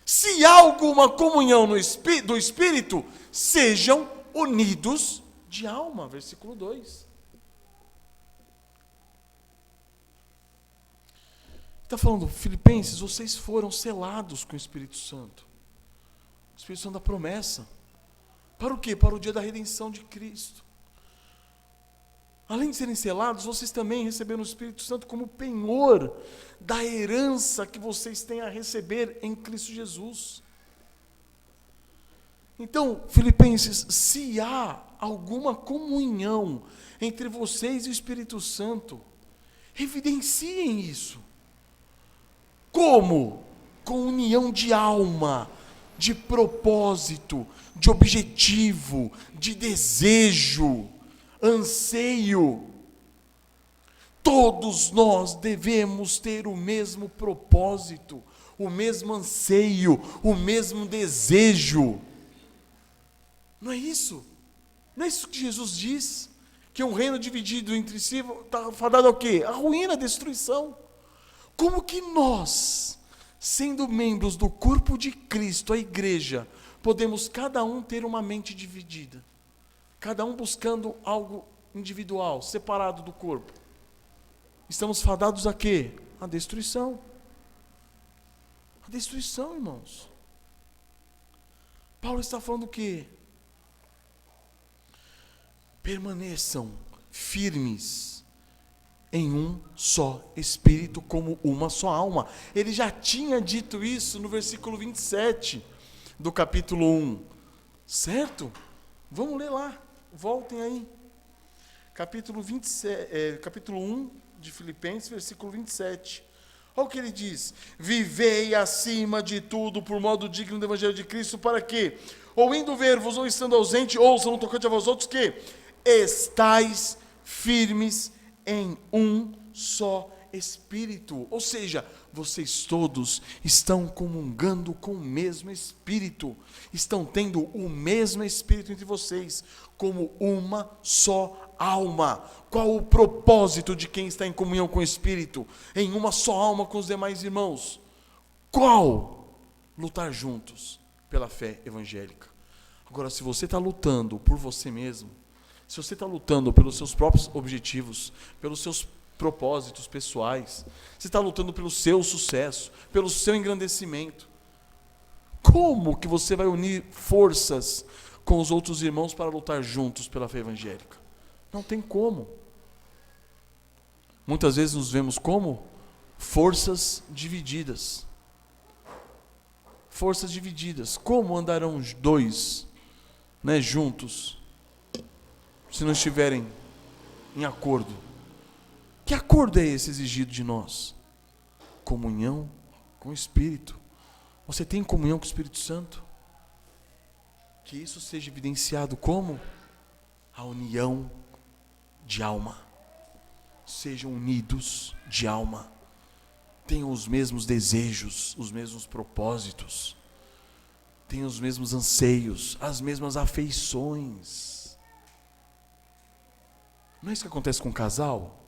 Se há alguma comunhão do Espírito, sejam unidos de alma. Versículo 2. Está falando, Filipenses, vocês foram selados com o Espírito Santo. O Espírito Santo da promessa. Para o quê? Para o dia da redenção de Cristo. Além de serem selados, vocês também receberam o Espírito Santo como penhor da herança que vocês têm a receber em Cristo Jesus. Então, Filipenses, se há alguma comunhão entre vocês e o Espírito Santo, evidenciem isso. Como? Com união de alma, de propósito, de objetivo, de desejo, anseio. Todos nós devemos ter o mesmo propósito, o mesmo anseio, o mesmo desejo. Não é isso? Não é isso que Jesus diz? Que um reino dividido entre si está fadado ao quê? A ruína, a destruição. Como que nós, sendo membros do corpo de Cristo, a igreja, podemos cada um ter uma mente dividida? Cada um buscando algo individual, separado do corpo. Estamos fadados a quê? A destruição. A destruição, irmãos. Paulo está falando o quê? Permaneçam firmes em um só espírito, como uma só alma. Ele já tinha dito isso no versículo 27 do capítulo 1. Certo? Vamos ler lá. Voltem aí. Capítulo 1 de Filipenses, versículo 27. Olha o que ele diz: vivei acima de tudo por modo digno do evangelho de Cristo, para que, ou indo ver-vos, ou estando ausente, ouçam no tocante a vós outros, que estais firmes em um só Espírito. Ou seja, vocês todos estão comungando com o mesmo Espírito, estão tendo o mesmo Espírito entre vocês, como uma só alma. Qual o propósito de quem está em comunhão com o Espírito? Em uma só alma com os demais irmãos. Qual? Lutar juntos pela fé evangélica. Agora, se você está lutando por você mesmo, se você está lutando pelos seus próprios objetivos, pelos seus propósitos pessoais, você está lutando pelo seu sucesso, pelo seu engrandecimento, como que você vai unir forças com os outros irmãos para lutar juntos pela fé evangélica? Não tem como. Muitas vezes nos vemos como forças divididas. Forças divididas. Como andarão os dois, juntos, se não estiverem em acordo? Que acordo é esse exigido de nós? Comunhão com o Espírito. Você tem comunhão com o Espírito Santo? Que isso seja evidenciado como a união de alma. Sejam unidos de alma. Tenham os mesmos desejos, os mesmos propósitos. Tenham os mesmos anseios, as mesmas afeições. Não é isso que acontece com o casal?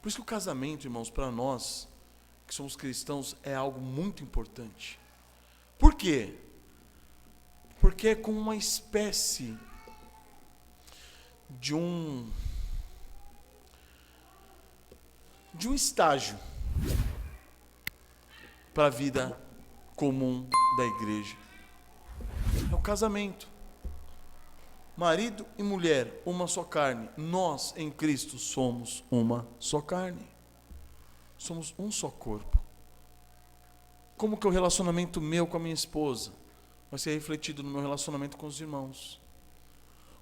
Por isso que o casamento, irmãos, para nós, que somos cristãos, é algo muito importante. Por quê? Porque é como uma espécie de um estágio para a vida comum da igreja. É o casamento. Marido e mulher, uma só carne. Nós, em Cristo, somos uma só carne. Somos um só corpo. Como que é o relacionamento meu com a minha esposa vai ser refletido no meu relacionamento com os irmãos?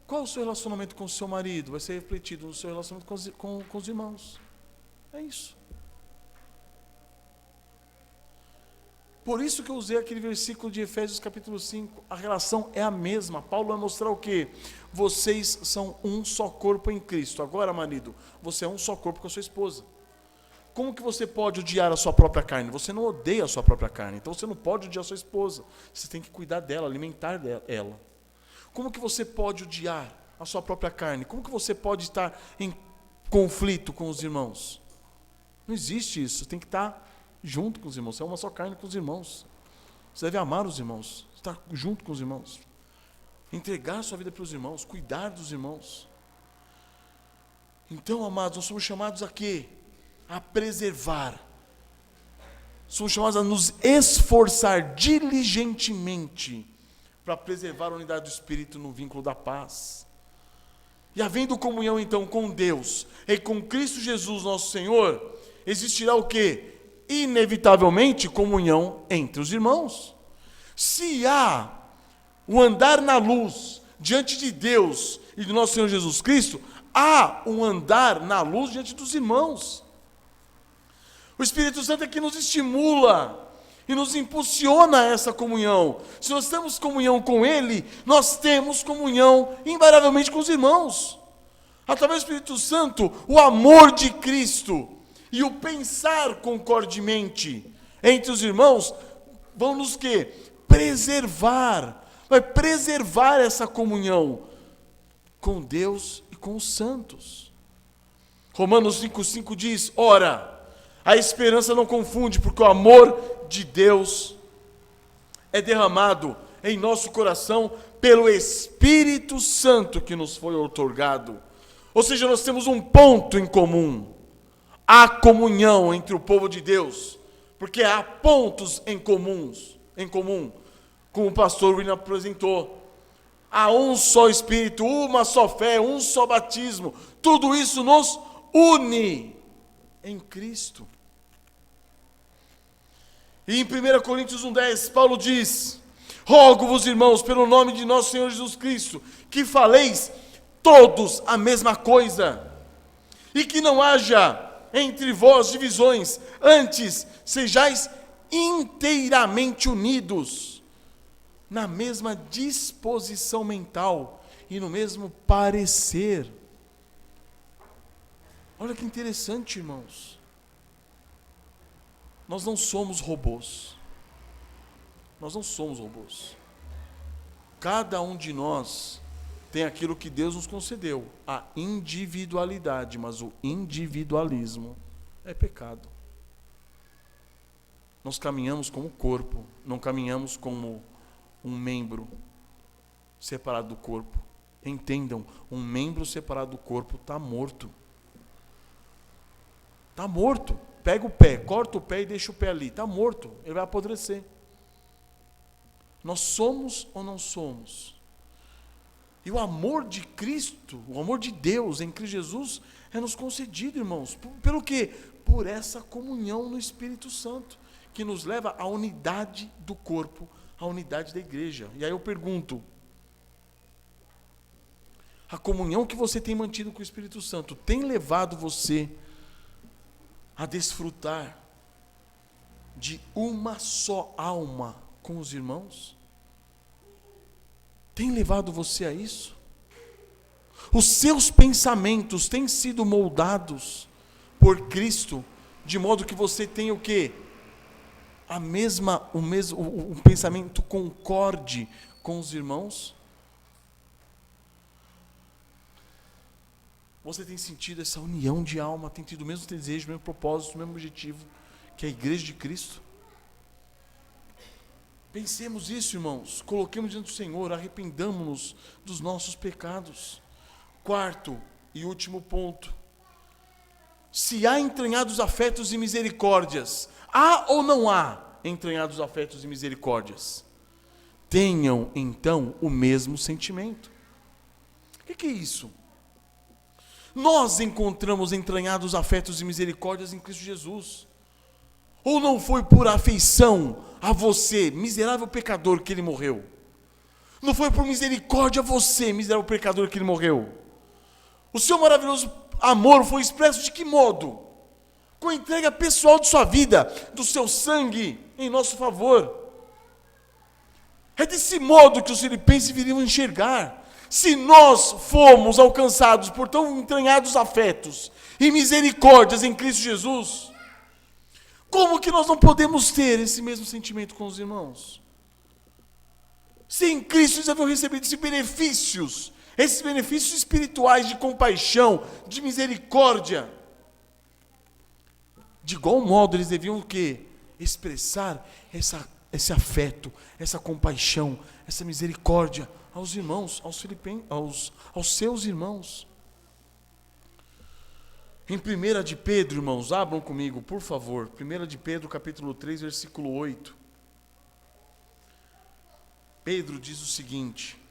Qual é o seu relacionamento com o seu marido? Vai ser refletido no seu relacionamento com os irmãos. É isso. Por isso que eu usei aquele versículo de Efésios capítulo 5. A relação é a mesma. Paulo vai mostrar o quê? Vocês são um só corpo em Cristo. Agora, marido, você é um só corpo com a sua esposa. Como que você pode odiar a sua própria carne? Você não odeia a sua própria carne. Então você não pode odiar a sua esposa. Você tem que cuidar dela, alimentar ela. Como que você pode odiar a sua própria carne? Como que você pode estar em conflito com os irmãos? Não existe isso. Você tem que estar junto com os irmãos. Você é uma só carne com os irmãos. Você deve amar os irmãos, estar junto com os irmãos, entregar a sua vida para os irmãos, cuidar dos irmãos. Então, amados, nós somos chamados a quê? A preservar. Somos chamados a nos esforçar diligentemente para preservar a unidade do Espírito no vínculo da paz. E havendo comunhão então com Deus e com Cristo Jesus nosso Senhor, existirá o quê? Inevitavelmente comunhão entre os irmãos. Se há o andar na luz diante de Deus e do nosso Senhor Jesus Cristo, há um andar na luz diante dos irmãos. O Espírito Santo é que nos estimula e nos impulsiona a essa comunhão. Se nós temos comunhão com Ele, nós temos comunhão invariavelmente com os irmãos. Através do Espírito Santo, o amor de Cristo e o pensar concordemente entre os irmãos vão nos quê? Preservar. Vai preservar essa comunhão com Deus e com os santos. Romanos 5,5 diz: ora, a esperança não confunde, porque o amor de Deus é derramado em nosso coração pelo Espírito Santo que nos foi outorgado. Ou seja, nós temos um ponto em comum: a comunhão entre o povo de Deus, porque há pontos em comum, como o pastor William apresentou. Há um só Espírito, uma só fé, um só batismo. Tudo isso nos une em Cristo. E em 1 Coríntios 1,10, Paulo diz: rogo-vos, irmãos, pelo nome de nosso Senhor Jesus Cristo, que faleis todos a mesma coisa, e que não haja entre vós divisões, antes sejais inteiramente unidos, na mesma disposição mental e no mesmo parecer. Olha que interessante, irmãos. Nós não somos robôs. Nós não somos robôs. Cada um de nós tem aquilo que Deus nos concedeu, a individualidade, mas o individualismo é pecado. Nós caminhamos como corpo, não caminhamos como um membro separado do corpo. Entendam, um membro separado do corpo está morto. Está morto. Pega o pé, corta o pé e deixa o pé ali. Está morto, ele vai apodrecer. Nós somos ou não somos? E o amor de Cristo, o amor de Deus em Cristo Jesus é nos concedido, irmãos. Pelo quê? Por essa comunhão no Espírito Santo, que nos leva à unidade do corpo, à unidade da igreja. E aí eu pergunto: a comunhão que você tem mantido com o Espírito Santo tem levado você a desfrutar de uma só alma com os irmãos? Tem levado você a isso? Os seus pensamentos têm sido moldados por Cristo, de modo que você tenha o quê? O pensamento concorde com os irmãos? Você tem sentido essa união de alma, tem tido o mesmo desejo, o mesmo propósito, o mesmo objetivo que a igreja de Cristo? Pensemos isso, irmãos, coloquemos diante do Senhor, arrependamos-nos dos nossos pecados. Quarto e último ponto: se há entranhados afetos e misericórdias, há ou não há entranhados afetos e misericórdias? Tenham então o mesmo sentimento. O que é isso? Nós encontramos entranhados afetos e misericórdias em Cristo Jesus. Ou não foi por afeição a você, miserável pecador, que Ele morreu? Não foi por misericórdia a você, miserável pecador, que Ele morreu? O seu maravilhoso amor foi expresso de que modo? Com a entrega pessoal de sua vida, do seu sangue, em nosso favor. É desse modo que os filipenses viriam enxergar. Se nós fomos alcançados por tão entranhados afetos e misericórdias em Cristo Jesus, como que nós não podemos ter esse mesmo sentimento com os irmãos? Se em Cristo eles haviam recebido esses benefícios espirituais de compaixão, de misericórdia, de igual modo eles deviam o quê? Expressar esse afeto, essa compaixão, essa misericórdia aos irmãos, aos filipenses, aos seus irmãos. Em 1 de Pedro, irmãos, abram comigo, por favor. 1 de Pedro, capítulo 3, versículo 8. Pedro diz o seguinte: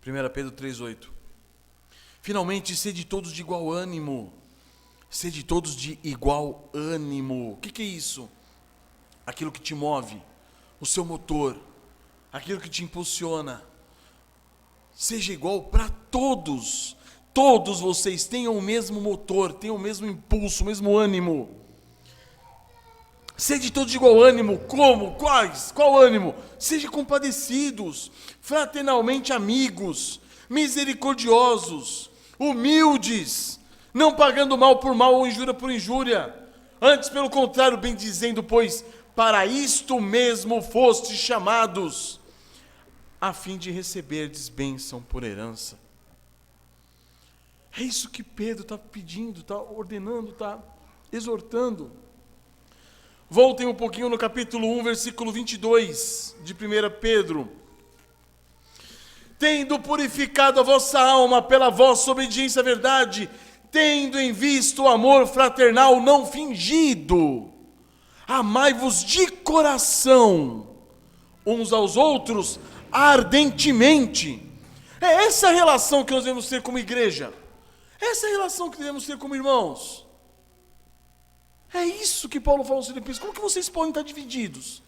Pedro 3,8. Finalmente, sede todos de igual ânimo, Sede todos de igual ânimo. O que é isso? Aquilo que te move, o seu motor, aquilo que te impulsiona. Seja igual para todos. Todos vocês tenham o mesmo motor, tenham o mesmo impulso, o mesmo ânimo. Sede todos de igual ânimo. Como? Quais? Qual ânimo? Sejam compadecidos, fraternalmente amigos, misericordiosos, humildes, não pagando mal por mal ou injúria por injúria. Antes, pelo contrário, bem dizendo, pois para isto mesmo fostes chamados, a fim de receberdes bênção por herança. É isso que Pedro está pedindo, está ordenando, está exortando. Voltem um pouquinho no capítulo 1, versículo 22 de 1 Pedro. Tendo purificado a vossa alma pela vossa obediência à verdade, tendo em vista o amor fraternal não fingido, amai-vos de coração uns aos outros ardentemente. É essa a relação que nós devemos ter como igreja. Essa é a relação que devemos ter como irmãos. É isso que Paulo fala aos Filipenses. Como que vocês podem estar divididos?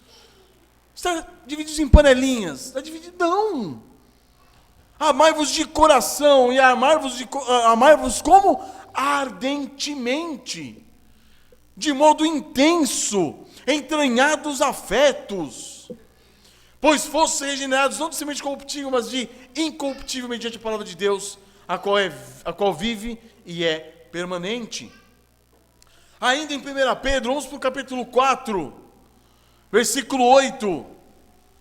Está divididos em panelinhas? Está dividido? Não. Amai-vos de coração e amai-vos como? Ardentemente. De modo intenso, entranhados afetos. Pois fossem regenerados não de semente corruptível, mas de incorruptível mediante a palavra de Deus, a qual vive e é permanente. Ainda em 1 Pedro, vamos para o capítulo 4, versículo 8,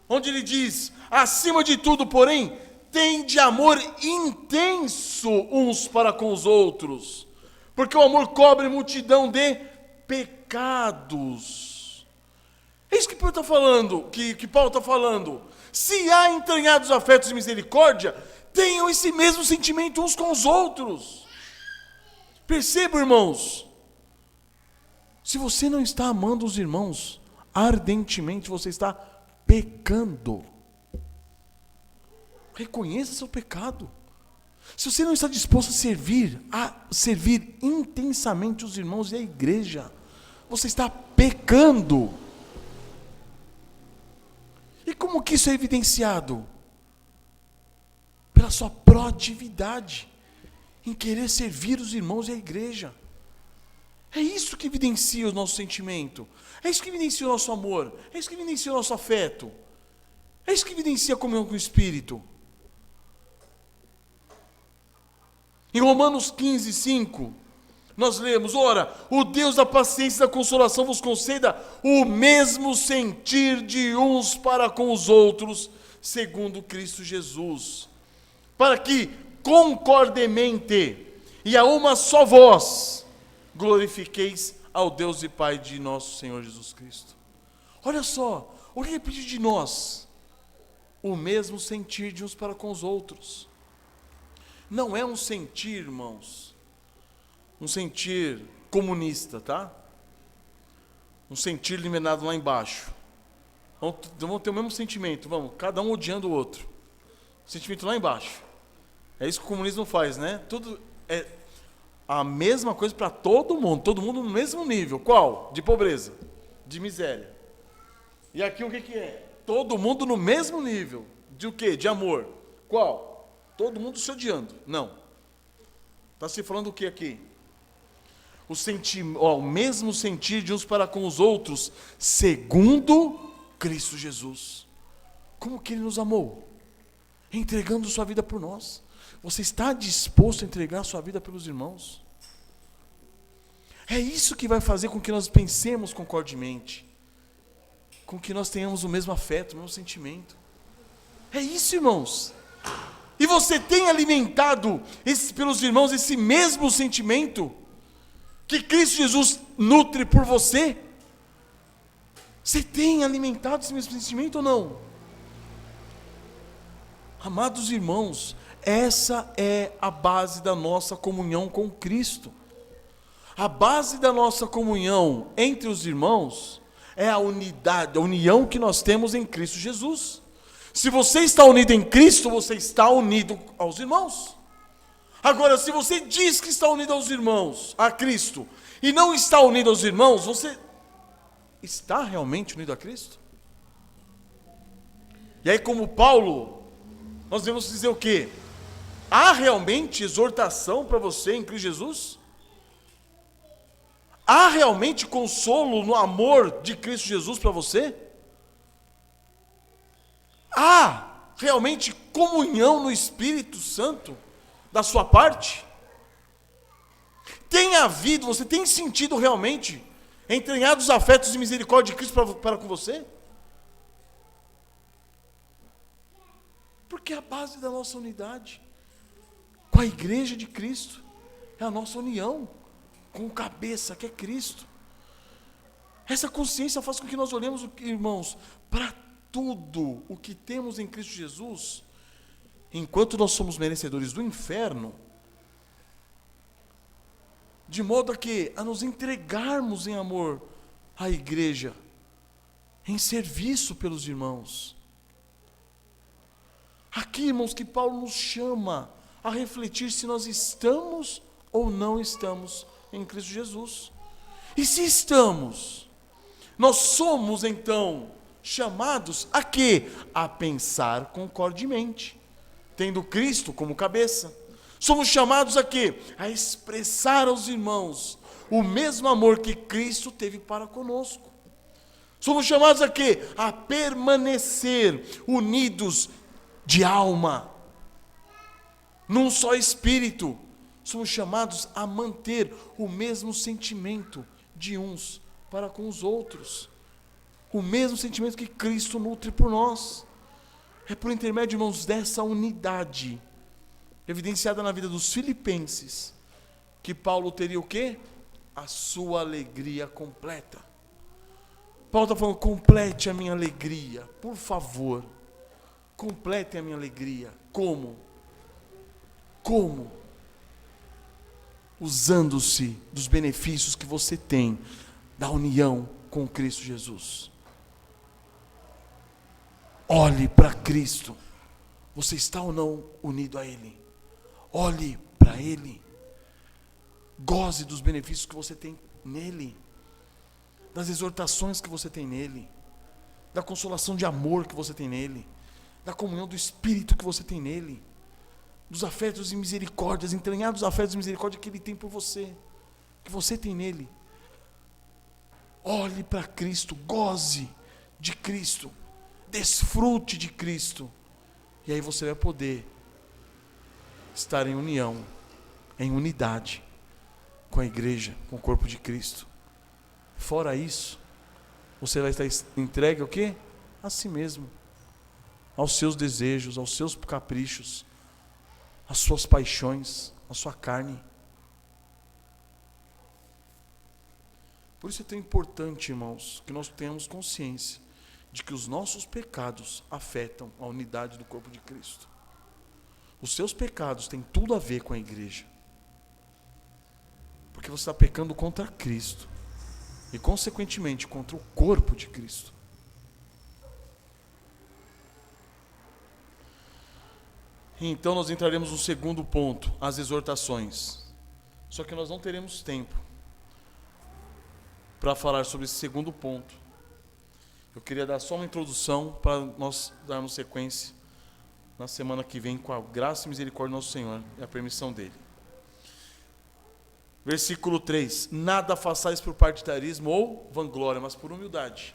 onde ele diz: acima de tudo, porém, tende amor intenso uns para com os outros, porque o amor cobre multidão de pecados. É isso que Paulo está falando, que Paulo está falando. Se há entranhados afetos de misericórdia, tenham esse mesmo sentimento uns com os outros. Percebam, irmãos, se você não está amando os irmãos ardentemente, você está pecando. Reconheça seu pecado. Se você não está disposto a servir intensamente os irmãos e a igreja, você está pecando. E como que isso é evidenciado? Pela sua proatividade em querer servir os irmãos e a igreja. É isso que evidencia o nosso sentimento. É isso que evidencia o nosso amor. É isso que evidencia o nosso afeto. É isso que evidencia a comunhão com o Espírito. Em Romanos 15, 5, nós lemos: ora, o Deus da paciência e da consolação vos conceda o mesmo sentir de uns para com os outros, segundo Cristo Jesus, para que concordemente e a uma só voz glorifiqueis ao Deus e Pai de nosso Senhor Jesus Cristo. Olha só, o que ele pediu de nós? O mesmo sentir de uns para com os outros. Não é um sentir, irmãos, um sentir comunista, tá? Um sentir eliminado lá embaixo. Vamos ter o mesmo sentimento, vamos, cada um odiando o outro. Sentimento lá embaixo. É isso que o comunismo faz, né? Tudo é a mesma coisa para todo mundo no mesmo nível. Qual? De pobreza, de miséria. E aqui o que é? Todo mundo no mesmo nível. De o quê? De amor. Qual? Todo mundo se odiando. Não. Está se falando o que aqui? O mesmo sentir de uns para com os outros, segundo Cristo Jesus. Como que Ele nos amou? Entregando sua vida por nós. Você está disposto a entregar sua vida pelos irmãos? É isso que vai fazer com que nós pensemos concordemente, com que nós tenhamos o mesmo afeto, o mesmo sentimento. É isso, irmãos. E você tem alimentado pelos irmãos esse mesmo sentimento que Cristo Jesus nutre por você? Você tem alimentado esse mesmo sentimento ou não? Amados irmãos, essa é a base da nossa comunhão com Cristo. A base da nossa comunhão entre os irmãos é a unidade, a união que nós temos em Cristo Jesus. Se você está unido em Cristo, você está unido aos irmãos. Agora, se você diz que está unido aos irmãos, a Cristo, e não está unido aos irmãos, você está realmente unido a Cristo? E aí, como Paulo, nós devemos dizer o quê? Há realmente exortação para você em Cristo Jesus? Há realmente consolo no amor de Cristo Jesus para você? Há realmente comunhão no Espírito Santo da sua parte? Tem havido, você tem sentido realmente entranhados afetos de misericórdia de Cristo para com você? Porque a base da nossa unidade com a igreja de Cristo é a nossa união com o cabeça, que é Cristo. Essa consciência faz com que nós olhemos, irmãos, para tudo o que temos em Cristo Jesus, enquanto nós somos merecedores do inferno, de modo a nos entregarmos em amor à igreja, em serviço pelos irmãos. Aqui, irmãos, que Paulo nos chama a refletir se nós estamos ou não estamos em Cristo Jesus. E se estamos, nós somos então chamados a quê? A pensar concordemente, tendo Cristo como cabeça. Somos chamados a quê? A expressar aos irmãos o mesmo amor que Cristo teve para conosco. Somos chamados a quê? A permanecer unidos de alma, num só espírito. Somos chamados a manter o mesmo sentimento de uns para com os outros. O mesmo sentimento que Cristo nutre por nós. É por intermédio, irmãos, dessa unidade evidenciada na vida dos filipenses, que Paulo teria o quê? A sua alegria completa. Paulo está falando, complete a minha alegria, por favor. Complete a minha alegria. Como? Como? Usando-se dos benefícios que você tem da união com Cristo Jesus. Olhe para Cristo. Você está ou não unido a Ele? Olhe para Ele. Goze dos benefícios que você tem nele, das exortações que você tem nele, da consolação de amor que você tem nele, da comunhão do Espírito que você tem nele, dos afetos de misericórdia, entranhados afetos de misericórdia que Ele tem por você, que você tem nele. Olhe para Cristo, goze de Cristo, desfrute de Cristo, e aí você vai poder estar em união, em unidade com a igreja, com o corpo de Cristo. Fora isso, você vai estar entregue ao quê? A si mesmo, aos seus desejos, aos seus caprichos, às suas paixões, à sua carne. Por isso é tão importante, irmãos, que nós tenhamos consciência de que os nossos pecados afetam a unidade do corpo de Cristo. Os seus pecados têm tudo a ver com a igreja. Porque você está pecando contra Cristo. E, consequentemente, contra o corpo de Cristo. Então, nós entraremos no segundo ponto, as exortações. Só que nós não teremos tempo para falar sobre esse segundo ponto. Eu queria dar só uma introdução para nós darmos sequência na semana que vem, com a graça e misericórdia do nosso Senhor e a permissão dEle. Versículo 3. Nada façais por partidarismo ou vanglória, mas por humildade,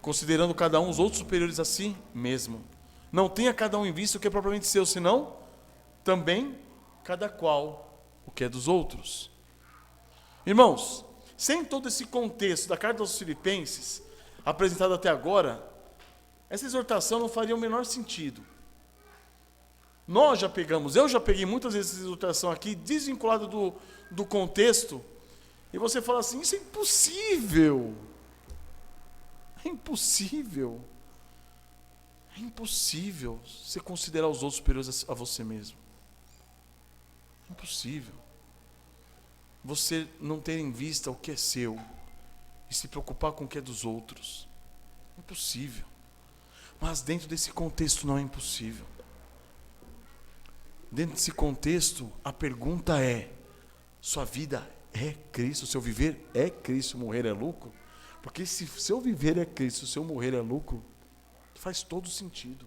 considerando cada um os outros superiores a si mesmo. Não tenha cada um em vista o que é propriamente seu, senão também cada qual o que é dos outros. Irmãos, sem todo esse contexto da carta aos Filipenses, apresentado até agora, essa exortação não faria o menor sentido. Eu já peguei muitas vezes essa exortação aqui, desvinculada do contexto, e você fala assim, isso é impossível. É impossível. É impossível você considerar os outros superiores a você mesmo. É impossível. Você não ter em vista o que é seu e se preocupar com o que é dos outros. É impossível. Mas dentro desse contexto não é impossível. Dentro desse contexto, a pergunta é: sua vida é Cristo? Seu viver é Cristo, morrer é lucro? Porque se seu viver é Cristo, seu morrer é lucro, faz todo sentido.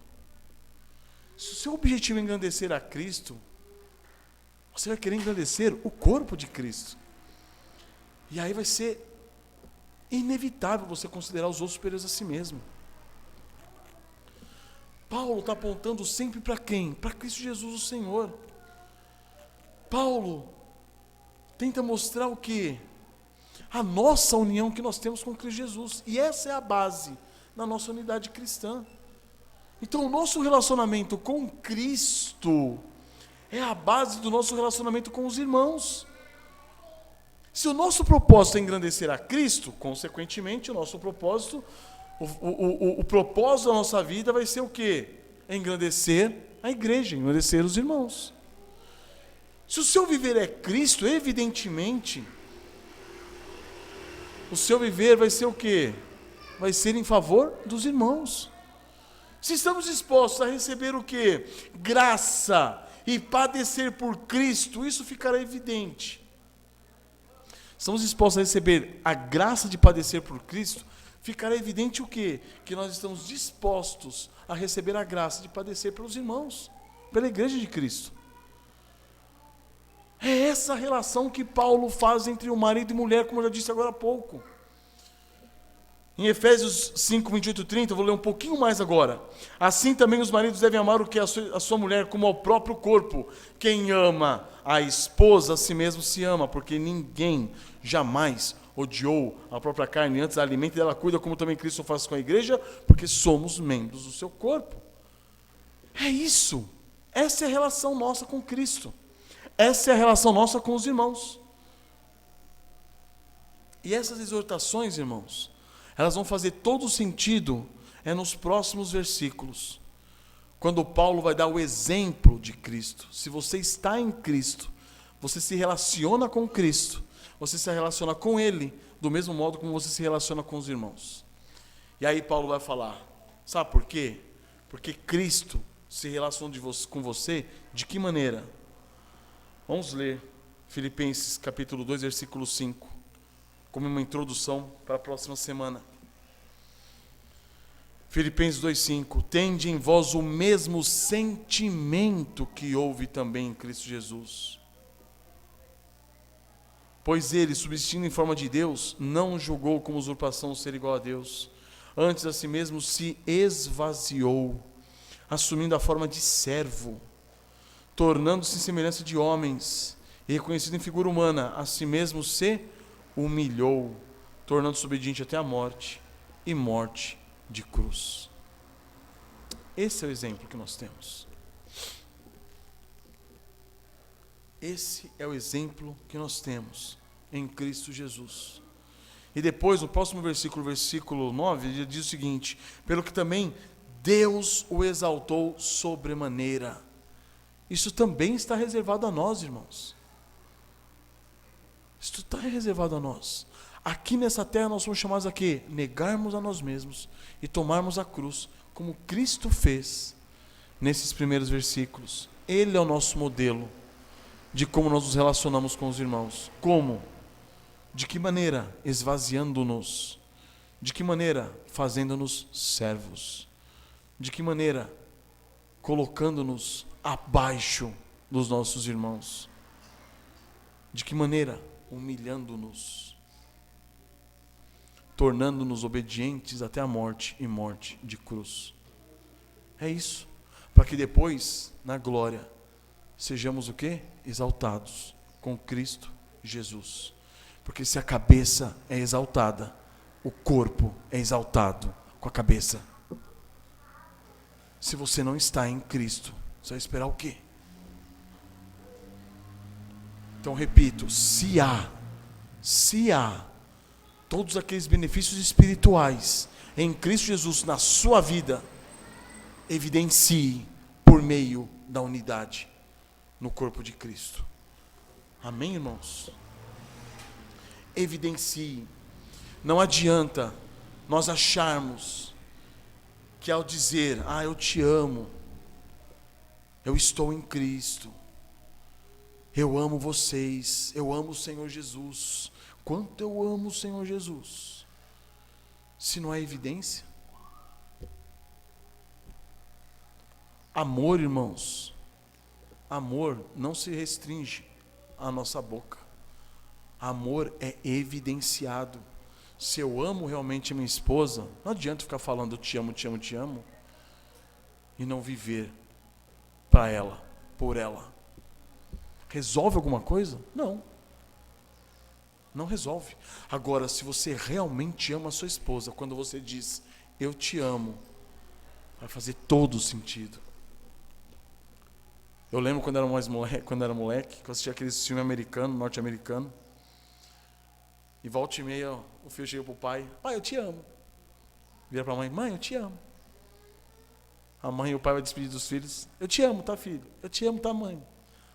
Se o seu objetivo é engrandecer a Cristo, você vai querer engrandecer o corpo de Cristo. E aí vai ser inevitável você considerar os outros superiores a si mesmo. Paulo está apontando sempre para quem? Para Cristo Jesus, o Senhor. Paulo tenta mostrar o quê? A nossa união que nós temos com Cristo Jesus. E essa é a base da nossa unidade cristã. Então o nosso relacionamento com Cristo é a base do nosso relacionamento com os irmãos. Se o nosso propósito é engrandecer a Cristo, consequentemente o nosso propósito, o propósito da nossa vida vai ser o quê? É engrandecer a igreja, engrandecer os irmãos. Se o seu viver é Cristo, evidentemente, o seu viver vai ser o quê? Vai ser em favor dos irmãos. Se estamos dispostos a receber o quê? Graça e padecer por Cristo, isso ficará evidente. Estamos dispostos a receber a graça de padecer por Cristo, ficará evidente o quê? Que nós estamos dispostos a receber a graça de padecer pelos irmãos, pela igreja de Cristo. É essa relação que Paulo faz entre o marido e mulher, como eu já disse agora há pouco. Em Efésios 5, 28 e 30, eu vou ler um pouquinho mais agora. Assim também os maridos devem amar o que a sua mulher como ao próprio corpo. Quem ama a esposa, a si mesmo se ama, porque ninguém jamais odiou a própria carne, antes a alimenta e dela cuida, como também Cristo faz com a igreja, porque somos membros do seu corpo. É isso. Essa é a relação nossa com Cristo. Essa é a relação nossa com os irmãos. E essas exortações, irmãos, elas vão fazer todo sentido nos próximos versículos, quando Paulo vai dar o exemplo de Cristo. Se você está em Cristo, você se relaciona com Cristo, você se relaciona com Ele, do mesmo modo como você se relaciona com os irmãos. E aí Paulo vai falar, sabe por quê? Porque Cristo se relaciona com você, de que maneira? Vamos ler Filipenses capítulo 2, versículo 5, como uma introdução para a próxima semana. Filipenses 2,5: Tende em vós o mesmo sentimento que houve também em Cristo Jesus. Pois ele, subsistindo em forma de Deus, não julgou como usurpação ser igual a Deus. Antes a si mesmo se esvaziou, assumindo a forma de servo, tornando-se em semelhança de homens, e reconhecido em figura humana, a si mesmo se humilhou, tornando-se obediente até a morte, e morte de cruz. Esse é o exemplo que nós temos. Esse é o exemplo que nós temos em Cristo Jesus. E depois, no próximo versículo, versículo 9, ele diz o seguinte: pelo que também Deus o exaltou sobremaneira. Isso também está reservado a nós, irmãos. Isso está reservado a nós. Aqui nessa terra nós somos chamados a quê? Negarmos a nós mesmos e tomarmos a cruz, como Cristo fez nesses primeiros versículos. Ele é o nosso modelo de como nós nos relacionamos com os irmãos. Como? De que maneira? Esvaziando-nos. De que maneira? Fazendo-nos servos. De que maneira? Colocando-nos abaixo dos nossos irmãos. De que maneira? Humilhando-nos, tornando-nos obedientes até a morte e morte de cruz. É isso, para que depois, na glória, sejamos o quê? Exaltados com Cristo Jesus. Porque se a cabeça é exaltada, o corpo é exaltado com a cabeça. Se você não está em Cristo, você vai esperar o quê? Então, repito, se há todos aqueles benefícios espirituais em Cristo Jesus na sua vida, evidencie por meio da unidade no corpo de Cristo. Amém, irmãos? Evidencie. Não adianta nós acharmos que ao dizer, eu te amo, eu estou em Cristo, Eu amo vocês, eu amo o Senhor Jesus. Quanto eu amo o Senhor Jesus. Se não há evidência. Amor, irmãos, amor não se restringe à nossa boca. Amor é evidenciado. Se eu amo realmente minha esposa, não adianta ficar falando eu te amo, te amo, te amo, e não viver para ela, por ela. Resolve alguma coisa? Não. Não resolve. Agora, se você realmente ama a sua esposa, quando você diz eu te amo, vai fazer todo o sentido. Eu lembro quando era moleque, que eu assistia aqueles filmes americanos, norte-americano, e volta e meia o filho chega pro pai, pai, eu te amo. Vira pra mãe, mãe, eu te amo. A mãe e o pai vai despedir dos filhos, eu te amo, tá, filho? Eu te amo, tá, mãe?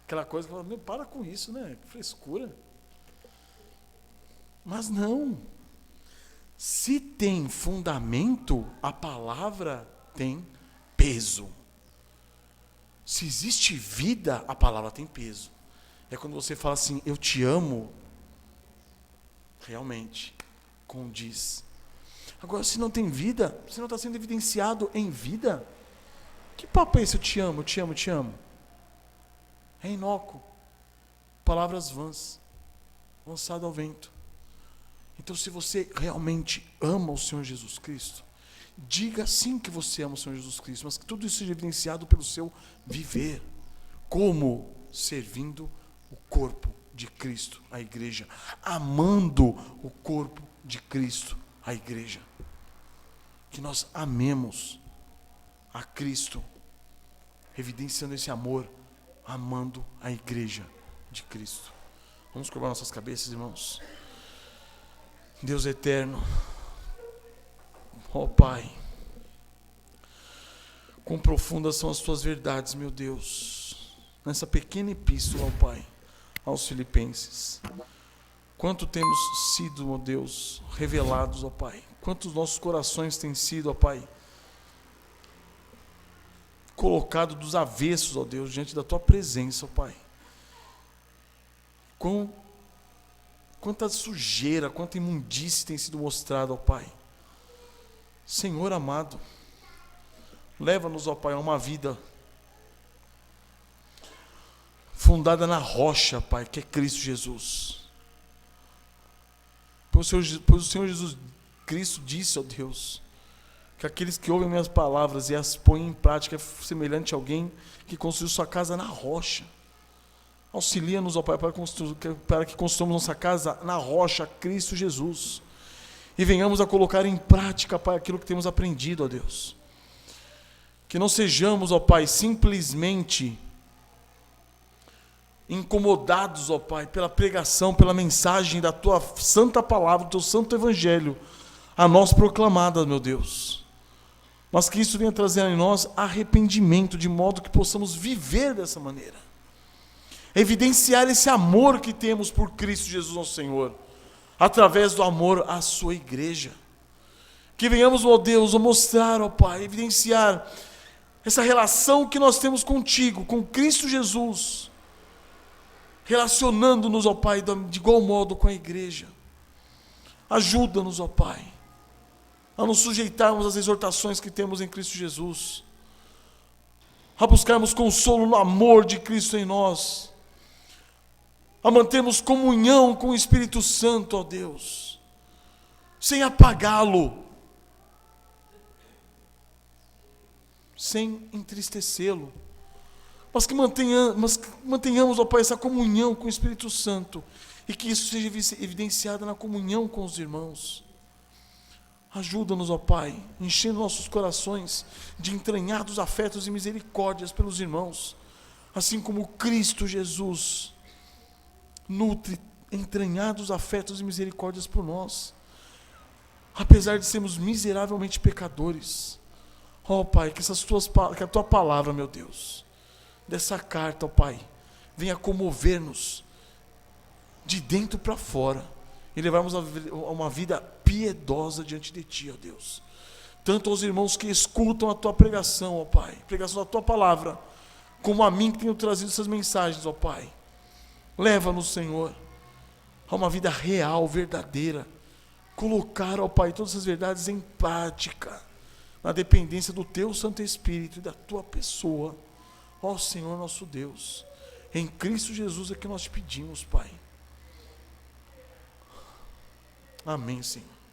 Aquela coisa que fala, meu, para com isso, né? Que frescura. Mas não. Se tem fundamento, a palavra tem peso. Se existe vida, a palavra tem peso. É quando você fala assim, eu te amo, realmente condiz. Agora, se não tem vida, se não está sendo evidenciado em vida, que papo é esse? Eu te amo, eu te amo, eu te amo. É inócuo. Palavras vãs, lançado ao vento. Então, se você realmente ama o Senhor Jesus Cristo, diga sim que você ama o Senhor Jesus Cristo, mas que tudo isso seja evidenciado pelo seu viver, como servindo o corpo de Cristo, a igreja, amando o corpo de Cristo, a igreja. Que nós amemos a Cristo, evidenciando esse amor, amando a igreja de Cristo. Vamos curvar nossas cabeças, irmãos. Deus eterno, ó Pai, quão profundas são as tuas verdades, meu Deus, nessa pequena epístola, ó Pai, aos Filipenses. Quanto temos sido, ó Deus, revelados, ó Pai, quantos nossos corações têm sido, ó Pai, colocado dos avessos, ó Deus, diante da tua presença, ó Pai. Quanta sujeira, quanta imundície tem sido mostrada, ó Pai. Senhor amado, leva-nos, ó Pai, a uma vida fundada na rocha, Pai, que é Cristo Jesus. Pois o Senhor Jesus Cristo disse, ó Deus, que aqueles que ouvem minhas palavras e as põem em prática é semelhante a alguém que construiu sua casa na rocha. Auxilia-nos, ó Pai, para que construamos nossa casa na rocha, Cristo Jesus. E venhamos a colocar em prática, Pai, aquilo que temos aprendido, ó Deus. Que não sejamos, ó Pai, simplesmente incomodados, ó Pai, pela pregação, pela mensagem da Tua santa palavra, do Teu santo evangelho, a nós proclamada, meu Deus. Mas que isso venha trazer em nós arrependimento, de modo que possamos viver dessa maneira. Evidenciar esse amor que temos por Cristo Jesus, nosso Senhor, através do amor à sua igreja. Que venhamos, ó Deus, a mostrar, ó Pai, evidenciar essa relação que nós temos contigo, com Cristo Jesus, relacionando-nos, ó Pai, de igual modo com a igreja. Ajuda-nos, ó Pai, a nos sujeitarmos às exortações que temos em Cristo Jesus, a buscarmos consolo no amor de Cristo em nós, a mantermos comunhão com o Espírito Santo, ó Deus, sem apagá-lo, sem entristecê-lo, mas que mantenhamos, ó Pai, essa comunhão com o Espírito Santo, e que isso seja evidenciado na comunhão com os irmãos. Ajuda-nos, ó Pai, enchendo nossos corações de entranhados afetos e misericórdias pelos irmãos, assim como Cristo Jesus nutre entranhados afetos e misericórdias por nós, apesar de sermos miseravelmente pecadores. Ó Pai, que a Tua palavra, meu Deus, dessa carta, ó Pai, venha comover-nos de dentro para fora e levarmos a uma vida piedosa diante de Ti, ó Deus. Tanto aos irmãos que escutam a Tua pregação, ó Pai, pregação da Tua palavra, como a mim que tenho trazido essas mensagens, ó Pai. Leva-nos, Senhor, a uma vida real, verdadeira. Colocar, ó Pai, todas as verdades em prática, na dependência do Teu Santo Espírito e da Tua pessoa. Ó Senhor nosso Deus, em Cristo Jesus é que nós te pedimos, Pai. Amém, Senhor.